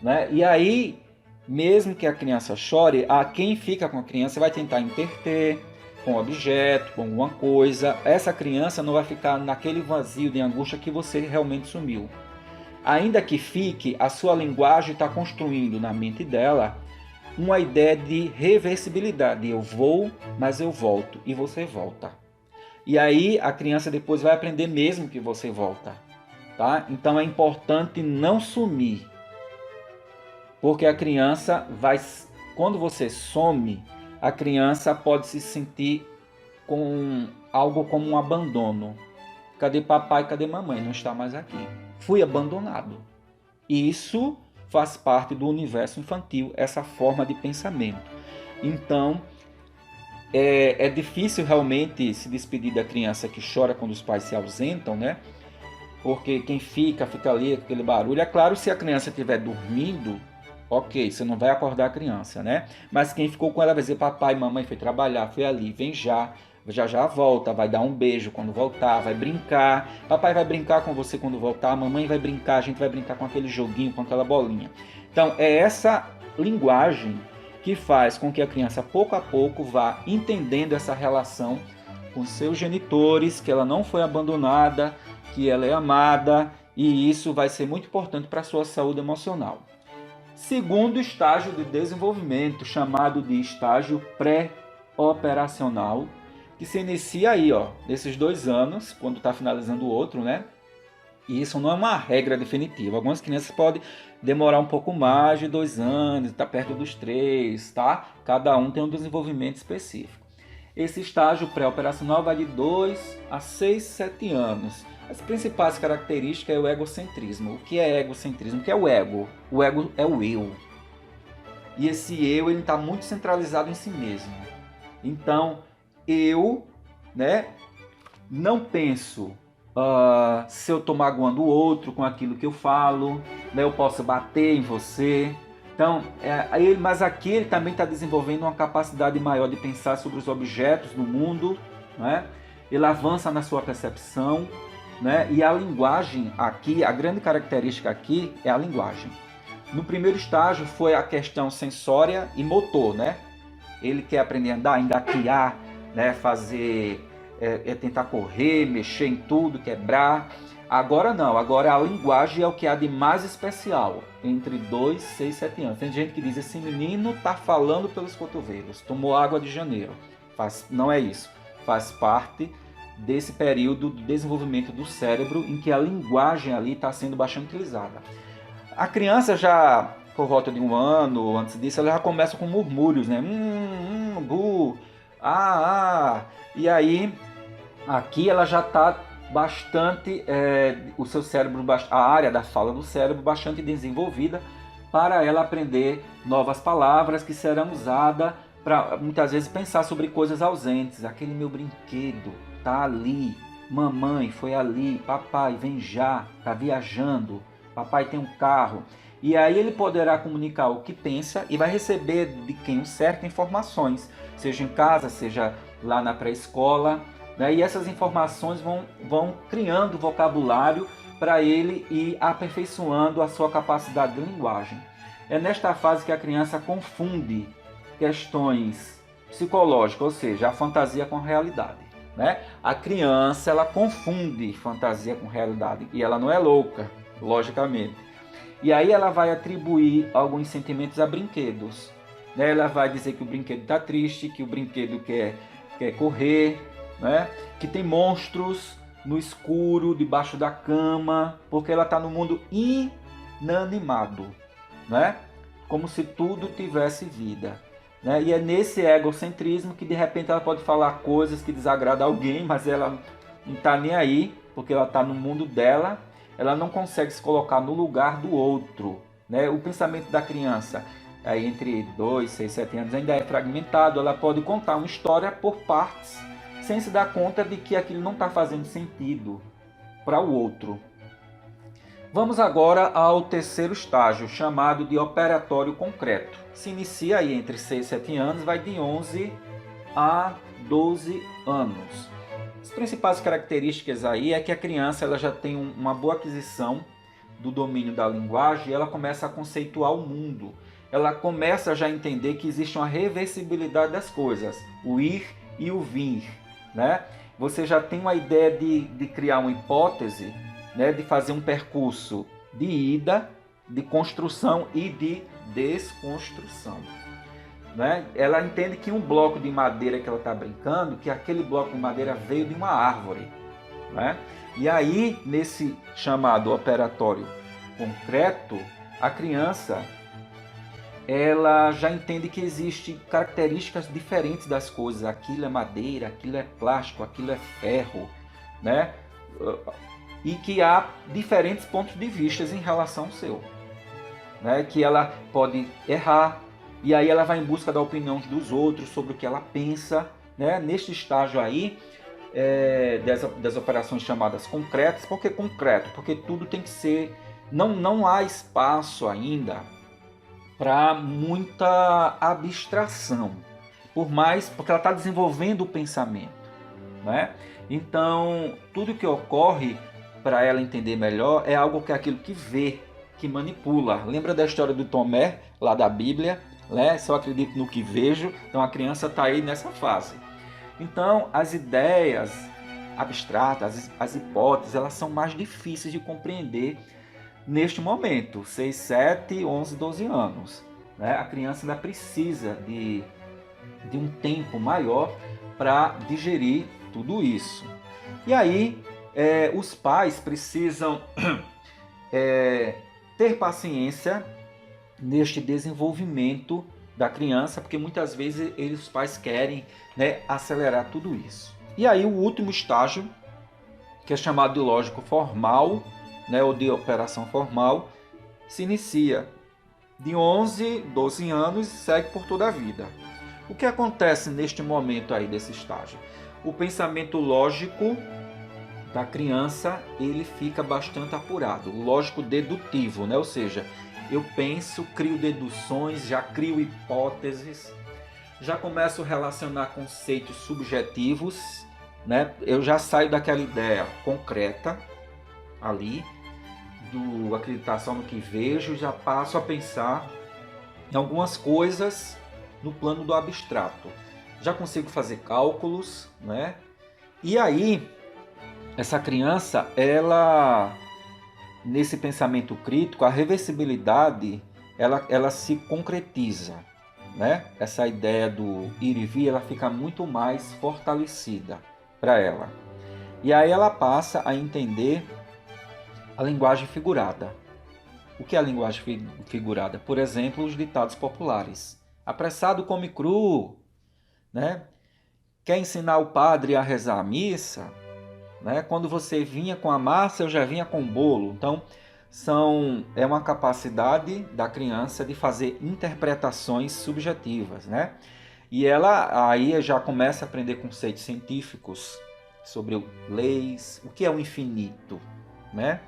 S1: né? E aí, mesmo que a criança chore, quem fica com a criança vai tentar interter com um objeto, com alguma coisa. Essa criança não vai ficar naquele vazio de angústia que você realmente sumiu. Ainda que fique, a sua linguagem está construindo na mente dela uma ideia de reversibilidade. Eu vou, mas eu volto. E você volta. E aí a criança depois vai aprender mesmo que você volta. Tá? Então é importante não sumir. Porque a criança vai... Quando você some, a criança pode se sentir com algo como um abandono. Cadê papai, cadê mamãe? Não está mais aqui. Fui abandonado. Isso faz parte do universo infantil, essa forma de pensamento. Então, é difícil realmente se despedir da criança que chora quando os pais se ausentam, né? Porque quem fica ali com aquele barulho. É claro, se a criança estiver dormindo, ok, você não vai acordar a criança, né? Mas quem ficou com ela vai dizer: papai, mamãe foi trabalhar, foi ali, vem já. Já volta, vai dar um beijo quando voltar, vai brincar. Papai vai brincar com você quando voltar, a mamãe vai brincar, a gente vai brincar com aquele joguinho, com aquela bolinha. Então, é essa linguagem que faz com que a criança, pouco a pouco, vá entendendo essa relação com seus genitores, que ela não foi abandonada, que ela é amada, e isso vai ser muito importante para a sua saúde emocional. Segundo estágio de desenvolvimento, chamado de estágio pré-operacional, que se inicia aí, nesses 2 anos, quando está finalizando o outro, né? E isso não é uma regra definitiva. Algumas crianças podem demorar um pouco mais de 2 anos, está perto dos 3, tá? Cada um tem um desenvolvimento específico. Esse estágio pré-operacional vai de 2 a 6, 7 anos. As principais características é o egocentrismo. O que é egocentrismo? O que é o ego? O ego é o eu. E esse eu está muito centralizado em si mesmo. Então, eu, né, não penso se eu estou magoando o outro com aquilo que eu falo, né, eu posso bater em você. Então, mas aqui ele também está desenvolvendo uma capacidade maior de pensar sobre os objetos do mundo, né? Ele avança na sua percepção, né? E a linguagem aqui, a grande característica aqui é a linguagem. No primeiro estágio foi a questão sensória e motor, né? Ele quer aprender a andar, engatear, né? Fazer, tentar correr, mexer em tudo, quebrar. Agora não, agora a linguagem é o que há de mais especial entre 2, 6, 7 anos. Tem gente que diz: esse menino está falando pelos cotovelos, tomou água de janeiro. Não é isso, faz parte desse período de desenvolvimento do cérebro em que a linguagem ali está sendo bastante utilizada. A criança já, por volta de 1 ano, antes disso, ela já começa com murmúrios, né? Bu, E aí, aqui ela já está bastante, o seu cérebro, a área da fala do cérebro bastante desenvolvida para ela aprender novas palavras que serão usadas para muitas vezes pensar sobre coisas ausentes. Aquele meu brinquedo tá ali, mamãe foi ali, papai vem já, tá viajando, papai tem um carro. E aí ele poderá comunicar o que pensa e vai receber de quem certas informações, seja em casa, seja lá na pré-escola, né? E essas informações vão criando vocabulário para ele ir aperfeiçoando a sua capacidade de linguagem. É nesta fase que a criança confunde questões psicológicas, ou seja, a fantasia com a realidade, né? A criança, ela confunde fantasia com realidade e ela não é louca, logicamente. E aí ela vai atribuir alguns sentimentos a brinquedos, né? Ela vai dizer que o brinquedo está triste, que o brinquedo quer correr, né? Que tem monstros, no escuro, debaixo da cama, porque ela está no mundo inanimado, né? Como se tudo tivesse vida, né? E é nesse egocentrismo que de repente ela pode falar coisas que desagradam alguém, mas ela não está nem aí, porque ela está no mundo dela, ela não consegue se colocar no lugar do outro, né? O pensamento da criança, aí entre 2, 6, 7 anos, ainda é fragmentado, ela pode contar uma história por partes, sem se dar conta de que aquilo não está fazendo sentido para o outro. Vamos agora ao terceiro estágio, chamado de operatório concreto. Se inicia aí entre 6 e 7 anos, vai de 11 a 12 anos. As principais características aí é que a criança ela já tem uma boa aquisição do domínio da linguagem e ela começa a conceituar o mundo. Ela começa já a entender que existe uma reversibilidade das coisas, o ir e o vir, né? Você já tem uma ideia de criar uma hipótese, né? De fazer um percurso de ida, de construção e de desconstrução. Né? Ela entende que um bloco de madeira que ela está brincando, que aquele bloco de madeira veio de uma árvore. Né? E aí, nesse chamado operatório concreto, a criança ela já entende que existem características diferentes das coisas. Aquilo é madeira, aquilo é plástico, aquilo é ferro, né? E que há diferentes pontos de vista em relação ao seu. Né? Que ela pode errar, e aí ela vai em busca da opinião dos outros sobre o que ela pensa. Né? Neste estágio aí, das operações chamadas concretas. Por que concreto? Porque tudo tem que ser... Não há espaço ainda para muita abstração, porque ela está desenvolvendo o pensamento, né? Então, tudo que ocorre para ela entender melhor é algo que é aquilo que vê, que manipula. Lembra da história do Tomé, lá da Bíblia? Né? Só acredito no que vejo. Então, a criança está aí nessa fase. Então, as ideias abstratas, as hipóteses, elas são mais difíceis de compreender neste momento, 6, 7, 11, 12 anos. Né? A criança ainda precisa de um tempo maior para digerir tudo isso. E aí, os pais precisam ter paciência neste desenvolvimento da criança, porque muitas vezes os pais querem, né, acelerar tudo isso. E aí o último estágio, que é chamado de lógico formal, né, ou de operação formal, se inicia de 11, 12 anos e segue por toda a vida. O que acontece neste momento aí desse estágio? O pensamento lógico da criança, ele fica bastante apurado, o lógico dedutivo, né? Ou seja, eu penso, crio deduções, já crio hipóteses, já começo a relacionar conceitos subjetivos, né? Eu já saio daquela ideia concreta ali, do acreditar só no que vejo, já passo a pensar em algumas coisas no plano do abstrato. Já consigo fazer cálculos, né? E aí, essa criança, ela, nesse pensamento crítico, a reversibilidade, ela se concretiza, né? Essa ideia do ir e vir, ela fica muito mais fortalecida para ela. E aí ela passa a entender a linguagem figurada. O que é a linguagem figurada? Por exemplo, os ditados populares. Apressado come cru, né? Quer ensinar o padre a rezar a missa? Né? Quando você vinha com a massa, eu já vinha com o bolo. Então, é uma capacidade da criança de fazer interpretações subjetivas, né? E ela aí já começa a aprender conceitos científicos sobre leis, o que é o infinito, né?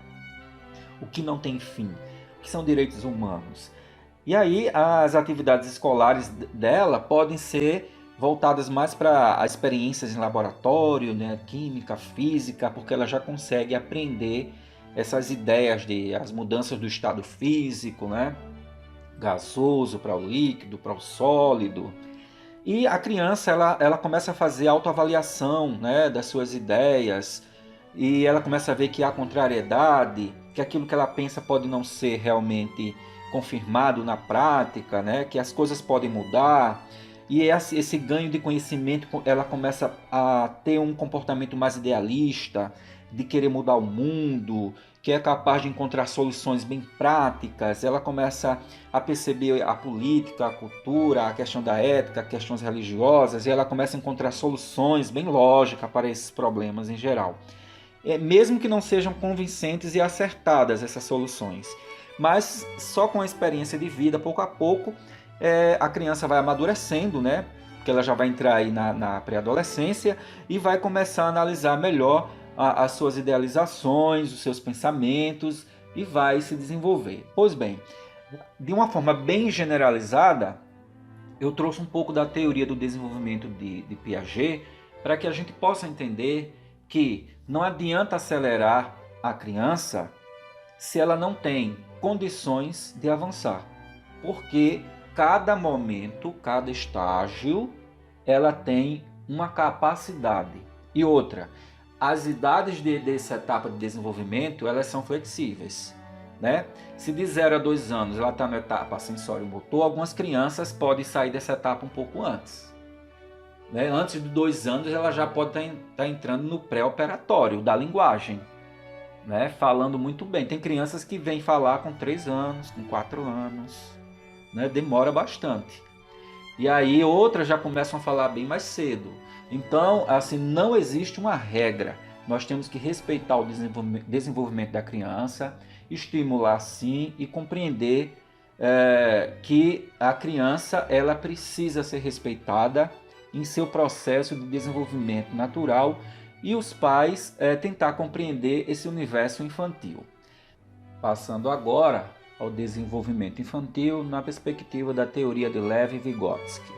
S1: O que não tem fim, o que são direitos humanos. E aí as atividades escolares dela podem ser voltadas mais para experiências em laboratório, né? Química, física, porque ela já consegue aprender essas ideias de as mudanças do estado físico, né? Gasoso para o líquido, para o sólido. E a criança ela começa a fazer autoavaliação, né, das suas ideias, e ela começa a ver que há contrariedade, que aquilo que ela pensa pode não ser realmente confirmado na prática, né, que as coisas podem mudar. E esse ganho de conhecimento, ela começa a ter um comportamento mais idealista, de querer mudar o mundo, que é capaz de encontrar soluções bem práticas. Ela começa a perceber a política, a cultura, a questão da ética, questões religiosas, e ela começa a encontrar soluções bem lógicas para esses problemas em geral. Mesmo que não sejam convincentes e acertadas essas soluções. Mas só com a experiência de vida, pouco a pouco, a criança vai amadurecendo, né? Porque ela já vai entrar aí na pré-adolescência e vai começar a analisar melhor as suas idealizações, os seus pensamentos e vai se desenvolver. Pois bem, de uma forma bem generalizada, eu trouxe um pouco da teoria do desenvolvimento de Piaget para que a gente possa entender que não adianta acelerar a criança se ela não tem condições de avançar, porque cada momento, cada estágio, ela tem uma capacidade. E outra, as idades dessa etapa de desenvolvimento, elas são flexíveis, né? Se de 0 a 2 anos ela está na etapa sensório-motor, algumas crianças podem sair dessa etapa um pouco antes. Né? Antes de 2 anos ela já pode estar entrando no pré-operatório da linguagem, né? Falando muito bem. Tem crianças que vêm falar com 3 anos, com 4 anos, né? Demora bastante. E aí outras já começam a falar bem mais cedo. Então, assim, não existe uma regra. Nós temos que respeitar o desenvolvimento da criança, estimular sim e compreender que a criança ela precisa ser respeitada em seu processo de desenvolvimento natural e os pais tentar compreender esse universo infantil. Passando agora ao desenvolvimento infantil na perspectiva da teoria de Lev Vygotsky.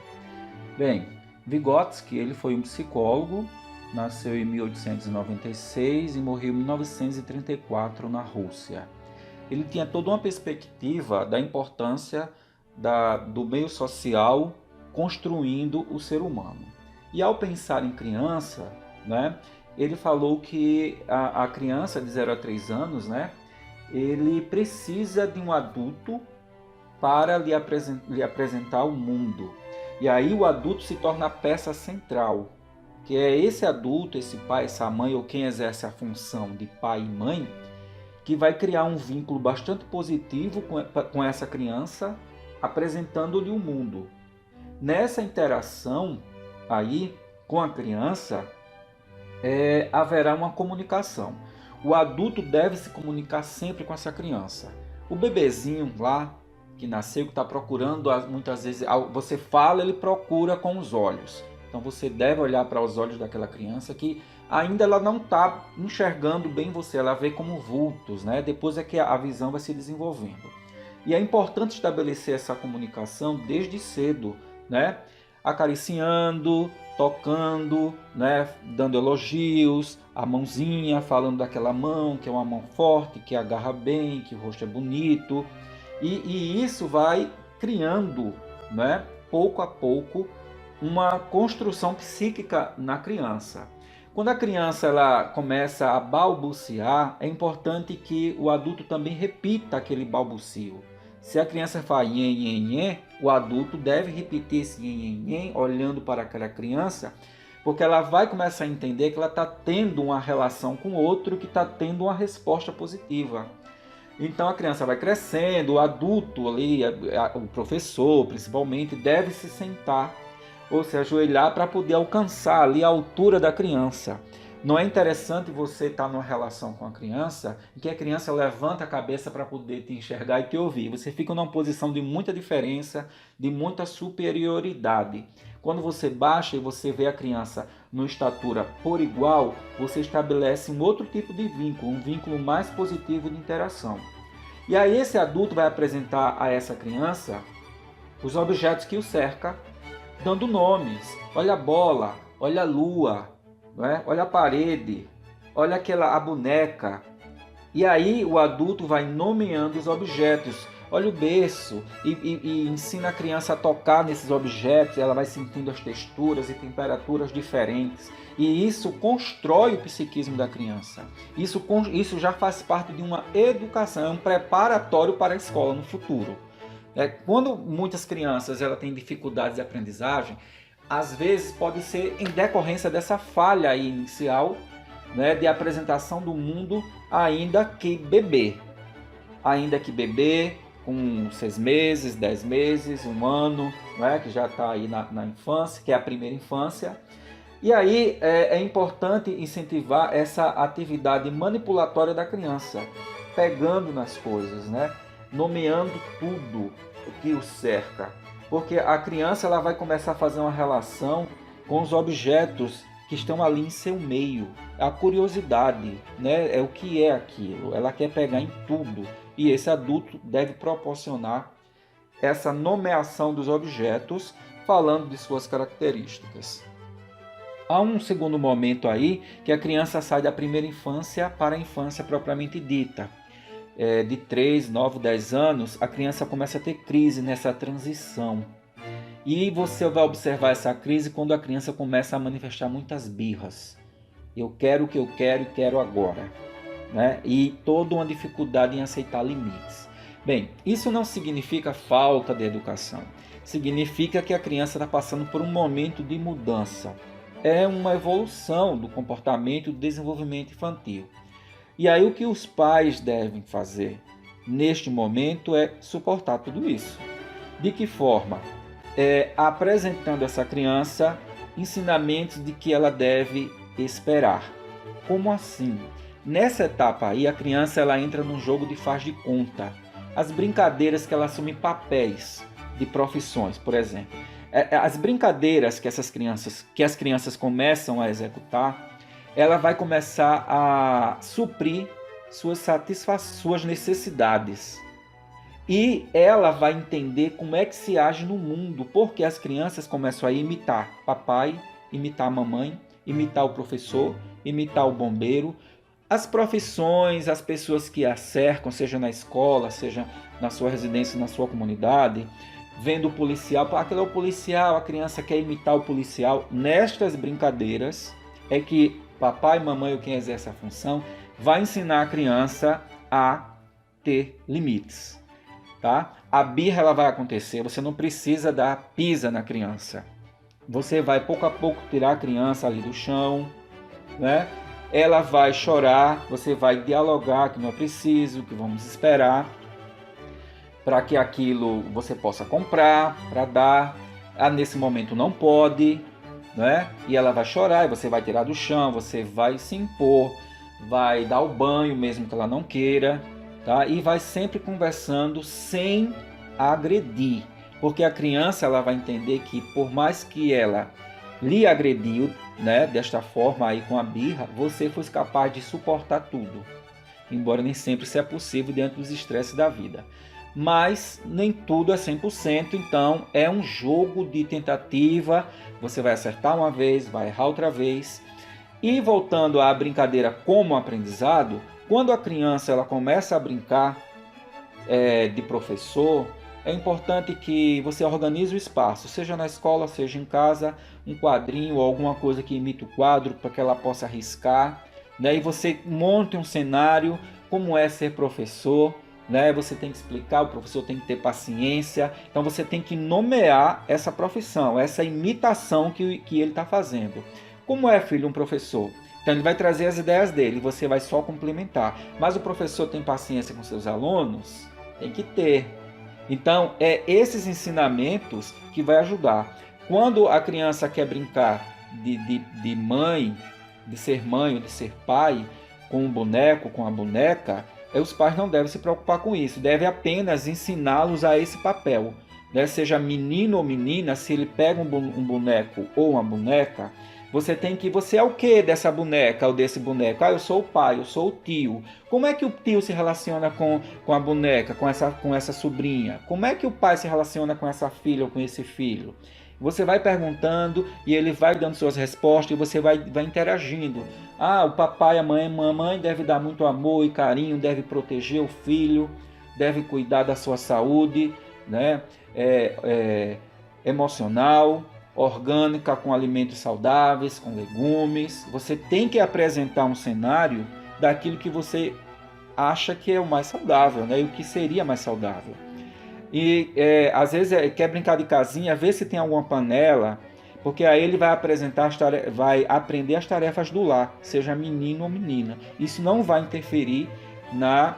S1: Bem, Vygotsky ele foi um psicólogo, nasceu em 1896 e morreu em 1934 na Rússia. Ele tinha toda uma perspectiva da importância do meio social construindo o ser humano. E ao pensar em criança, né, ele falou que a criança de 0 a 3 anos, né, ele precisa de um adulto para lhe apresentar o mundo. E aí o adulto se torna a peça central, que é esse adulto, esse pai, essa mãe, ou quem exerce a função de pai e mãe, que vai criar um vínculo bastante positivo com essa criança, apresentando-lhe o mundo. Nessa interação aí com a criança, haverá uma comunicação. O adulto deve se comunicar sempre com essa criança. O bebezinho lá, que nasceu, que está procurando, muitas vezes, você fala, ele procura com os olhos. Então você deve olhar para os olhos daquela criança que ainda ela não está enxergando bem você, ela vê como vultos, né? Depois é que a visão vai se desenvolvendo. E é importante estabelecer essa comunicação desde cedo, né? Acariciando, tocando, né? Dando elogios, a mãozinha, falando daquela mão, que é uma mão forte, que agarra bem, que o rosto é bonito. E isso vai criando, né, pouco a pouco, uma construção psíquica na criança. Quando a criança ela começa a balbuciar, é importante que o adulto também repita aquele balbucio. Se a criança fala nhen, nhen, nhen, o adulto deve repetir esse nhen, nhen, nhen, olhando para aquela criança, porque ela vai começar a entender que ela está tendo uma relação com o outro, que está tendo uma resposta positiva. Então a criança vai crescendo, o adulto ali, o professor principalmente, deve se sentar ou se ajoelhar para poder alcançar ali a altura da criança. Não é interessante você estar numa relação com a criança em que a criança levanta a cabeça para poder te enxergar e te ouvir. Você fica numa posição de muita diferença, de muita superioridade. Quando você baixa e você vê a criança numa estatura por igual, você estabelece um outro tipo de vínculo, um vínculo mais positivo de interação. E aí esse adulto vai apresentar a essa criança os objetos que o cercam, dando nomes. Olha a bola, olha a lua, não é? Olha a parede, olha a boneca. E aí o adulto vai nomeando os objetos. Olha o berço e ensina a criança a tocar nesses objetos. Ela vai sentindo as texturas e temperaturas diferentes. E isso constrói o psiquismo da criança. Isso já faz parte de uma educação, é um preparatório para a escola no futuro. Quando muitas crianças têm dificuldades de aprendizagem, às vezes pode ser em decorrência dessa falha aí inicial né, de apresentação do mundo, ainda que bebê. Ainda que bebê, com 6 meses, 10 meses, 1 ano, né, que já está aí na infância, que é a primeira infância. E aí é importante incentivar essa atividade manipulatória da criança, pegando nas coisas, né? Nomeando tudo o que o cerca. Porque a criança ela vai começar a fazer uma relação com os objetos que estão ali em seu meio. A curiosidade, né? É o que é aquilo. Ela quer pegar em tudo. E esse adulto deve proporcionar essa nomeação dos objetos, falando de suas características. Há um segundo momento aí que a criança sai da primeira infância para a infância propriamente dita. De 3, 9, 10 anos, a criança começa a ter crise nessa transição. E você vai observar essa crise quando a criança começa a manifestar muitas birras. Eu quero o que eu quero e quero agora. Né? E toda uma dificuldade em aceitar limites. Bem, isso não significa falta de educação. Significa que a criança está passando por um momento de mudança. É uma evolução do comportamento e do desenvolvimento infantil. E aí o que os pais devem fazer neste momento é suportar tudo isso. De que forma? Apresentando a essa criança ensinamentos de que ela deve esperar. Como assim? Nessa etapa aí, a criança ela entra num jogo de faz de conta. As brincadeiras que ela assume papéis de profissões, por exemplo. As brincadeiras que as crianças começam a executar, ela vai começar a suprir suas necessidades. E ela vai entender como é que se age no mundo, porque as crianças começam a imitar papai, imitar a mamãe, imitar o professor, imitar o bombeiro, as profissões, as pessoas que a cercam, seja na escola, seja na sua residência, na sua comunidade, vendo o policial, aquele é o policial, a criança quer imitar o policial. Nestas brincadeiras é que papai, mamãe ou quem exerce a função vai ensinar a criança a ter limites. Tá? A birra ela vai acontecer, você não precisa dar pisa na criança. Você vai pouco a pouco tirar a criança ali do chão, né? Ela vai chorar, você vai dialogar que não é preciso, que vamos esperar para que aquilo você possa comprar, para dar. Nesse momento não pode, né? E ela vai chorar, e você vai tirar do chão, você vai se impor, vai dar o banho mesmo que ela não queira, tá? E vai sempre conversando sem agredir, porque a criança ela vai entender que por mais que ela lhe agrediu, né, desta forma aí com a birra, você foi capaz de suportar tudo, embora nem sempre isso é possível diante dos estresses da vida. Mas nem tudo é 100%, então é um jogo de tentativa, você vai acertar uma vez, vai errar outra vez. E voltando à brincadeira como aprendizado, quando a criança ela começa a brincar de professor, é importante que você organize o espaço, seja na escola, seja em casa, um quadrinho ou alguma coisa que imite o quadro para que ela possa riscar, né? E você monte um cenário, como é ser professor, né? Você tem que explicar, o professor tem que ter paciência, então você tem que nomear essa profissão, essa imitação que ele está fazendo. Como é, filho, um professor? Então ele vai trazer as ideias dele, você vai só complementar. Mas o professor tem paciência com seus alunos? Tem que ter. Então é esses ensinamentos que vai ajudar. Quando a criança quer brincar de mãe, de ser mãe ou de ser pai, com um boneco, com a boneca, os pais não devem se preocupar com isso, devem apenas ensiná-los a esse papel, né? Seja menino ou menina, se ele pega um boneco ou uma boneca, você é o que dessa boneca ou desse boneco? Eu sou o pai, eu sou o tio. Como é que o tio se relaciona com a boneca, com essa sobrinha? Como é que o pai se relaciona com essa filha ou com esse filho? Você vai perguntando e ele vai dando suas respostas e você vai interagindo. O papai, a mamãe deve dar muito amor e carinho, deve proteger o filho, deve cuidar da sua saúde, né? Emocional, orgânica, com alimentos saudáveis, com legumes. Você tem que apresentar um cenário daquilo que você acha que é o mais saudável, né? E o que seria mais saudável. E às vezes quer brincar de casinha, vê se tem alguma panela, Porque aí ele vai vai aprender as tarefas do lar, seja menino ou menina. Isso não vai interferir na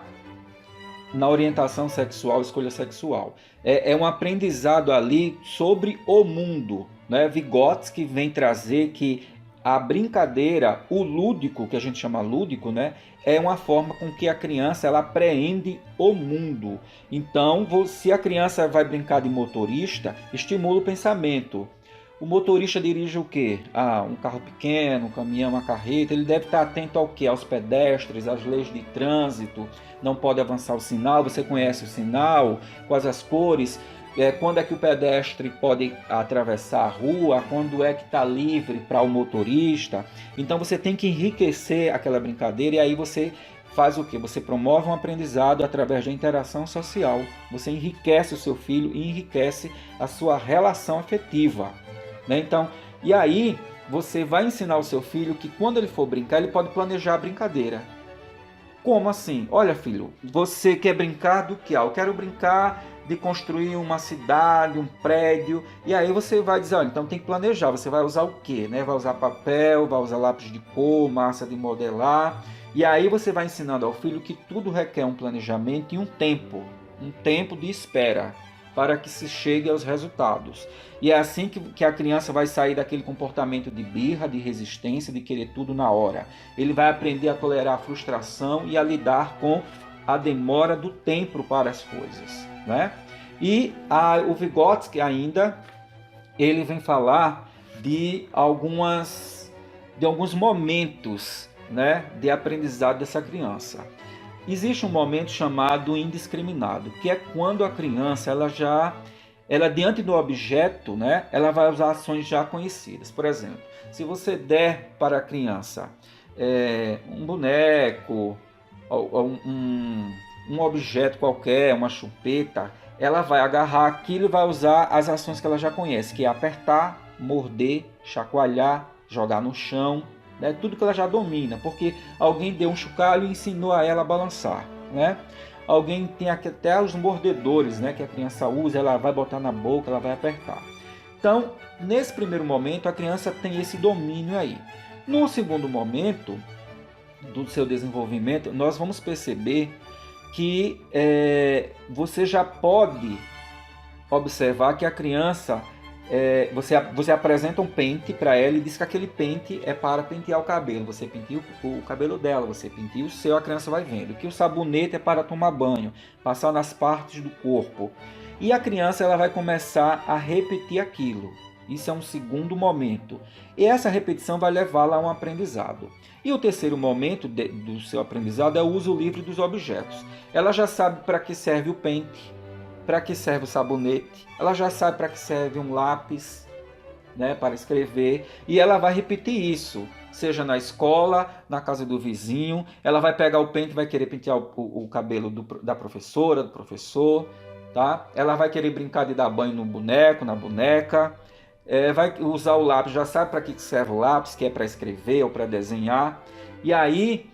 S1: orientação sexual, escolha sexual. É um aprendizado ali sobre o mundo, né? Vygotsky vem trazer que a brincadeira, o lúdico, que a gente chama lúdico, né? É uma forma com que a criança ela apreende o mundo. Então, se a criança vai brincar de motorista, estimula o pensamento. O motorista dirige o quê? Um carro pequeno, um caminhão, uma carreta. Ele deve estar atento ao quê? Aos pedestres, às leis de trânsito. Não pode avançar o sinal. Você conhece o sinal? Quais as cores? Quando é que o pedestre pode atravessar a rua? Quando é que está livre para o motorista? Então você tem que enriquecer aquela brincadeira e aí você faz o quê? Você promove um aprendizado através da interação social. Você enriquece o seu filho e enriquece a sua relação afetiva. Né? Então, e aí você vai ensinar o seu filho que quando ele for brincar, ele pode planejar a brincadeira. Como assim? Olha, filho, você quer brincar do que? Eu quero brincar de construir uma cidade, um prédio. E aí você vai dizer, olha, então tem que planejar. Você vai usar o quê? Né? Vai usar papel, vai usar lápis de cor, massa de modelar. E aí você vai ensinando ao filho que tudo requer um planejamento e um tempo de espera para que se chegue aos resultados. E é assim que a criança vai sair daquele comportamento de birra, de resistência, de querer tudo na hora. Ele vai aprender a tolerar a frustração e a lidar com a demora do tempo para as coisas. Né? E o Vygotsky ainda, ele vem falar de alguns momentos, né, de aprendizado dessa criança. Existe um momento chamado indiscriminado, que é quando a criança ela diante do objeto, né, ela vai usar ações já conhecidas. Por exemplo, se você der para a criança um boneco, um objeto qualquer, uma chupeta, ela vai agarrar aquilo e vai usar as ações que ela já conhece, que é apertar, morder, chacoalhar, jogar no chão, né? Tudo que ela já domina, porque alguém deu um chocalho e ensinou a ela a balançar, né? Alguém tem até os mordedores, né, que a criança usa, ela vai botar na boca, ela vai apertar. Então, nesse primeiro momento, a criança tem esse domínio aí. No segundo momento do seu desenvolvimento, nós vamos perceber que você já pode observar que a criança, você apresenta um pente para ela e diz que aquele pente é para pentear o cabelo. Você penteia o cabelo dela, você penteia o seu, a criança vai vendo. Que o sabonete é para tomar banho, passar nas partes do corpo. E a criança ela vai começar a repetir aquilo. Isso é um segundo momento. E essa repetição vai levá-la a um aprendizado. E o terceiro momento do seu aprendizado é o uso livre dos objetos. Ela já sabe para que serve o pente, para que serve o sabonete, ela já sabe para que serve um lápis, né, para escrever, e ela vai repetir isso, seja na escola, na casa do vizinho. Ela vai pegar o pente e vai querer pentear o cabelo da professora, do professor, tá? Ela vai querer brincar de dar banho no boneco, na boneca. Vai usar o lápis, já sabe para que serve o lápis, que é para escrever ou para desenhar. E aí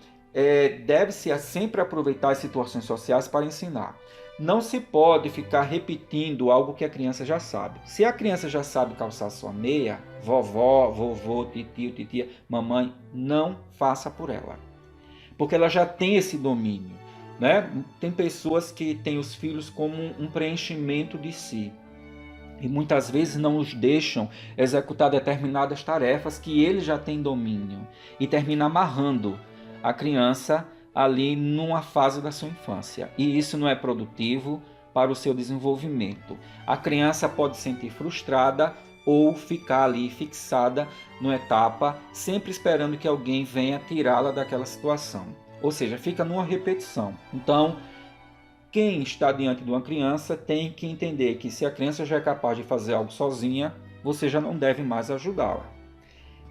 S1: deve-se sempre aproveitar as situações sociais para ensinar. Não se pode ficar repetindo algo que a criança já sabe. Se a criança já sabe calçar sua meia, vovó, vovô, titio, titia, mamãe, não faça por ela. Porque ela já tem esse domínio, né? Tem pessoas que têm os filhos como um preenchimento de si. E muitas vezes não os deixam executar determinadas tarefas que ele já tem domínio. E termina amarrando a criança ali numa fase da sua infância. E isso não é produtivo para o seu desenvolvimento. A criança pode se sentir frustrada ou ficar ali fixada numa etapa, sempre esperando que alguém venha tirá-la daquela situação. Ou seja, fica numa repetição. Então, quem está diante de uma criança tem que entender que se a criança já é capaz de fazer algo sozinha, você já não deve mais ajudá-la.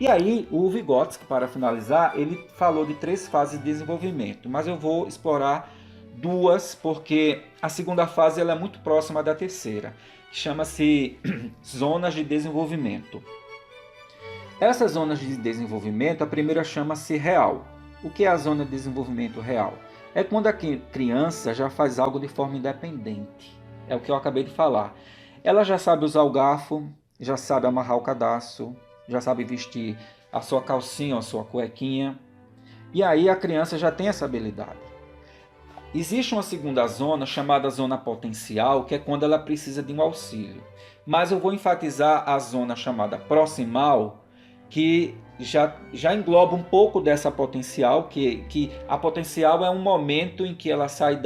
S1: E aí, o Vygotsky, para finalizar, ele falou de 3 fases de desenvolvimento, mas eu vou explorar 2, porque a segunda fase ela é muito próxima da terceira, chama-se zonas de desenvolvimento. Essas zonas de desenvolvimento, a primeira chama-se real. O que é a zona de desenvolvimento real? É quando a criança já faz algo de forma independente. É o que eu acabei de falar. Ela já sabe usar o garfo, já sabe amarrar o cadarço, já sabe vestir a sua calcinha ou a sua cuequinha. E aí a criança já tem essa habilidade. Existe uma segunda zona chamada zona potencial, que é quando ela precisa de um auxílio. Mas eu vou enfatizar a zona chamada proximal, que já engloba um pouco dessa potencial, que a potencial é um momento em que ela sai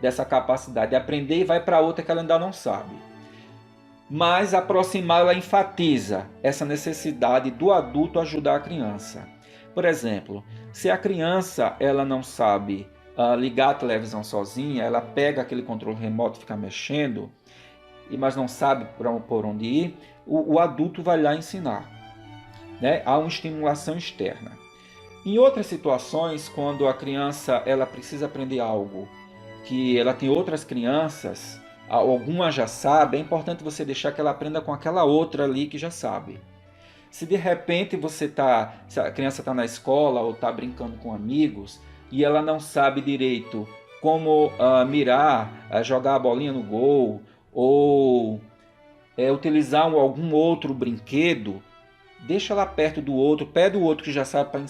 S1: dessa capacidade de aprender e vai para outra que ela ainda não sabe. Mas a proximal ela enfatiza essa necessidade do adulto ajudar a criança. Por exemplo, se a criança ela não sabe ligar a televisão sozinha, ela pega aquele controle remoto e fica mexendo, mas não sabe por onde ir, o adulto vai lá ensinar. Né? Há uma estimulação externa. Em outras situações, quando a criança ela precisa aprender algo que ela tem outras crianças, algumas já sabem, é importante você deixar que ela aprenda com aquela outra ali que já sabe. Se de repente se a criança está na escola ou está brincando com amigos e ela não sabe direito como mirar, jogar a bolinha no gol ou utilizar algum outro brinquedo, deixa ela perto do outro, pede o outro que já sabe para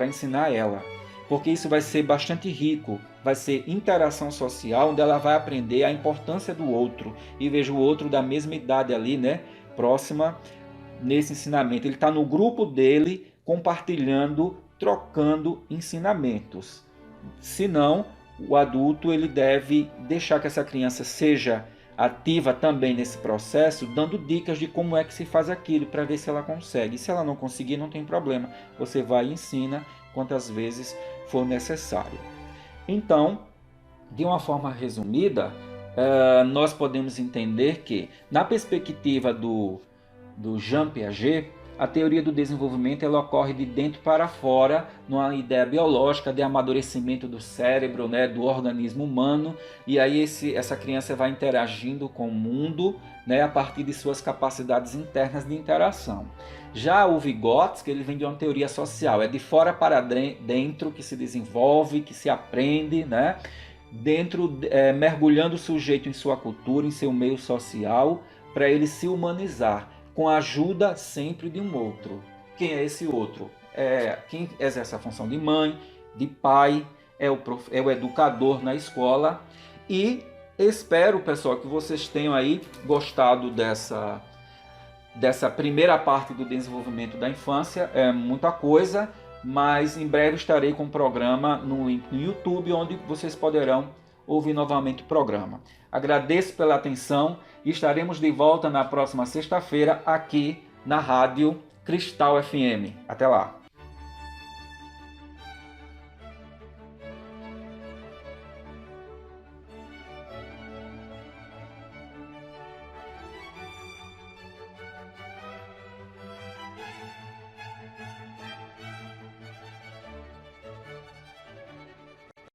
S1: ensinar ela, porque isso vai ser bastante rico, vai ser interação social, onde ela vai aprender a importância do outro e veja o outro da mesma idade ali, né, próxima nesse ensinamento. Ele está no grupo dele, compartilhando, trocando ensinamentos. Se não, o adulto ele deve deixar que essa criança seja ativa também nesse processo, dando dicas de como é que se faz aquilo, para ver se ela consegue. E se ela não conseguir, não tem problema. Você vai e ensina quantas vezes for necessário. Então, de uma forma resumida, nós podemos entender que, na perspectiva do Jean Piaget, a teoria do desenvolvimento ela ocorre de dentro para fora, numa ideia biológica de amadurecimento do cérebro, né, do organismo humano, e aí essa criança vai interagindo com o mundo, né, a partir de suas capacidades internas de interação. Já o Vygotsky, ele vem de uma teoria social, é de fora para dentro que se desenvolve, que se aprende, né, mergulhando o sujeito em sua cultura, em seu meio social, para ele se humanizar, com a ajuda sempre de um outro. Quem é esse outro? Quem exerce a função de mãe, de pai, é o educador na escola. E espero, pessoal, que vocês tenham aí gostado dessa primeira parte do desenvolvimento da infância. É muita coisa, mas em breve estarei com um programa no YouTube, onde vocês poderão ouvir novamente o programa. Agradeço pela atenção e estaremos de volta na próxima sexta-feira aqui na Rádio Cristal FM. Até lá!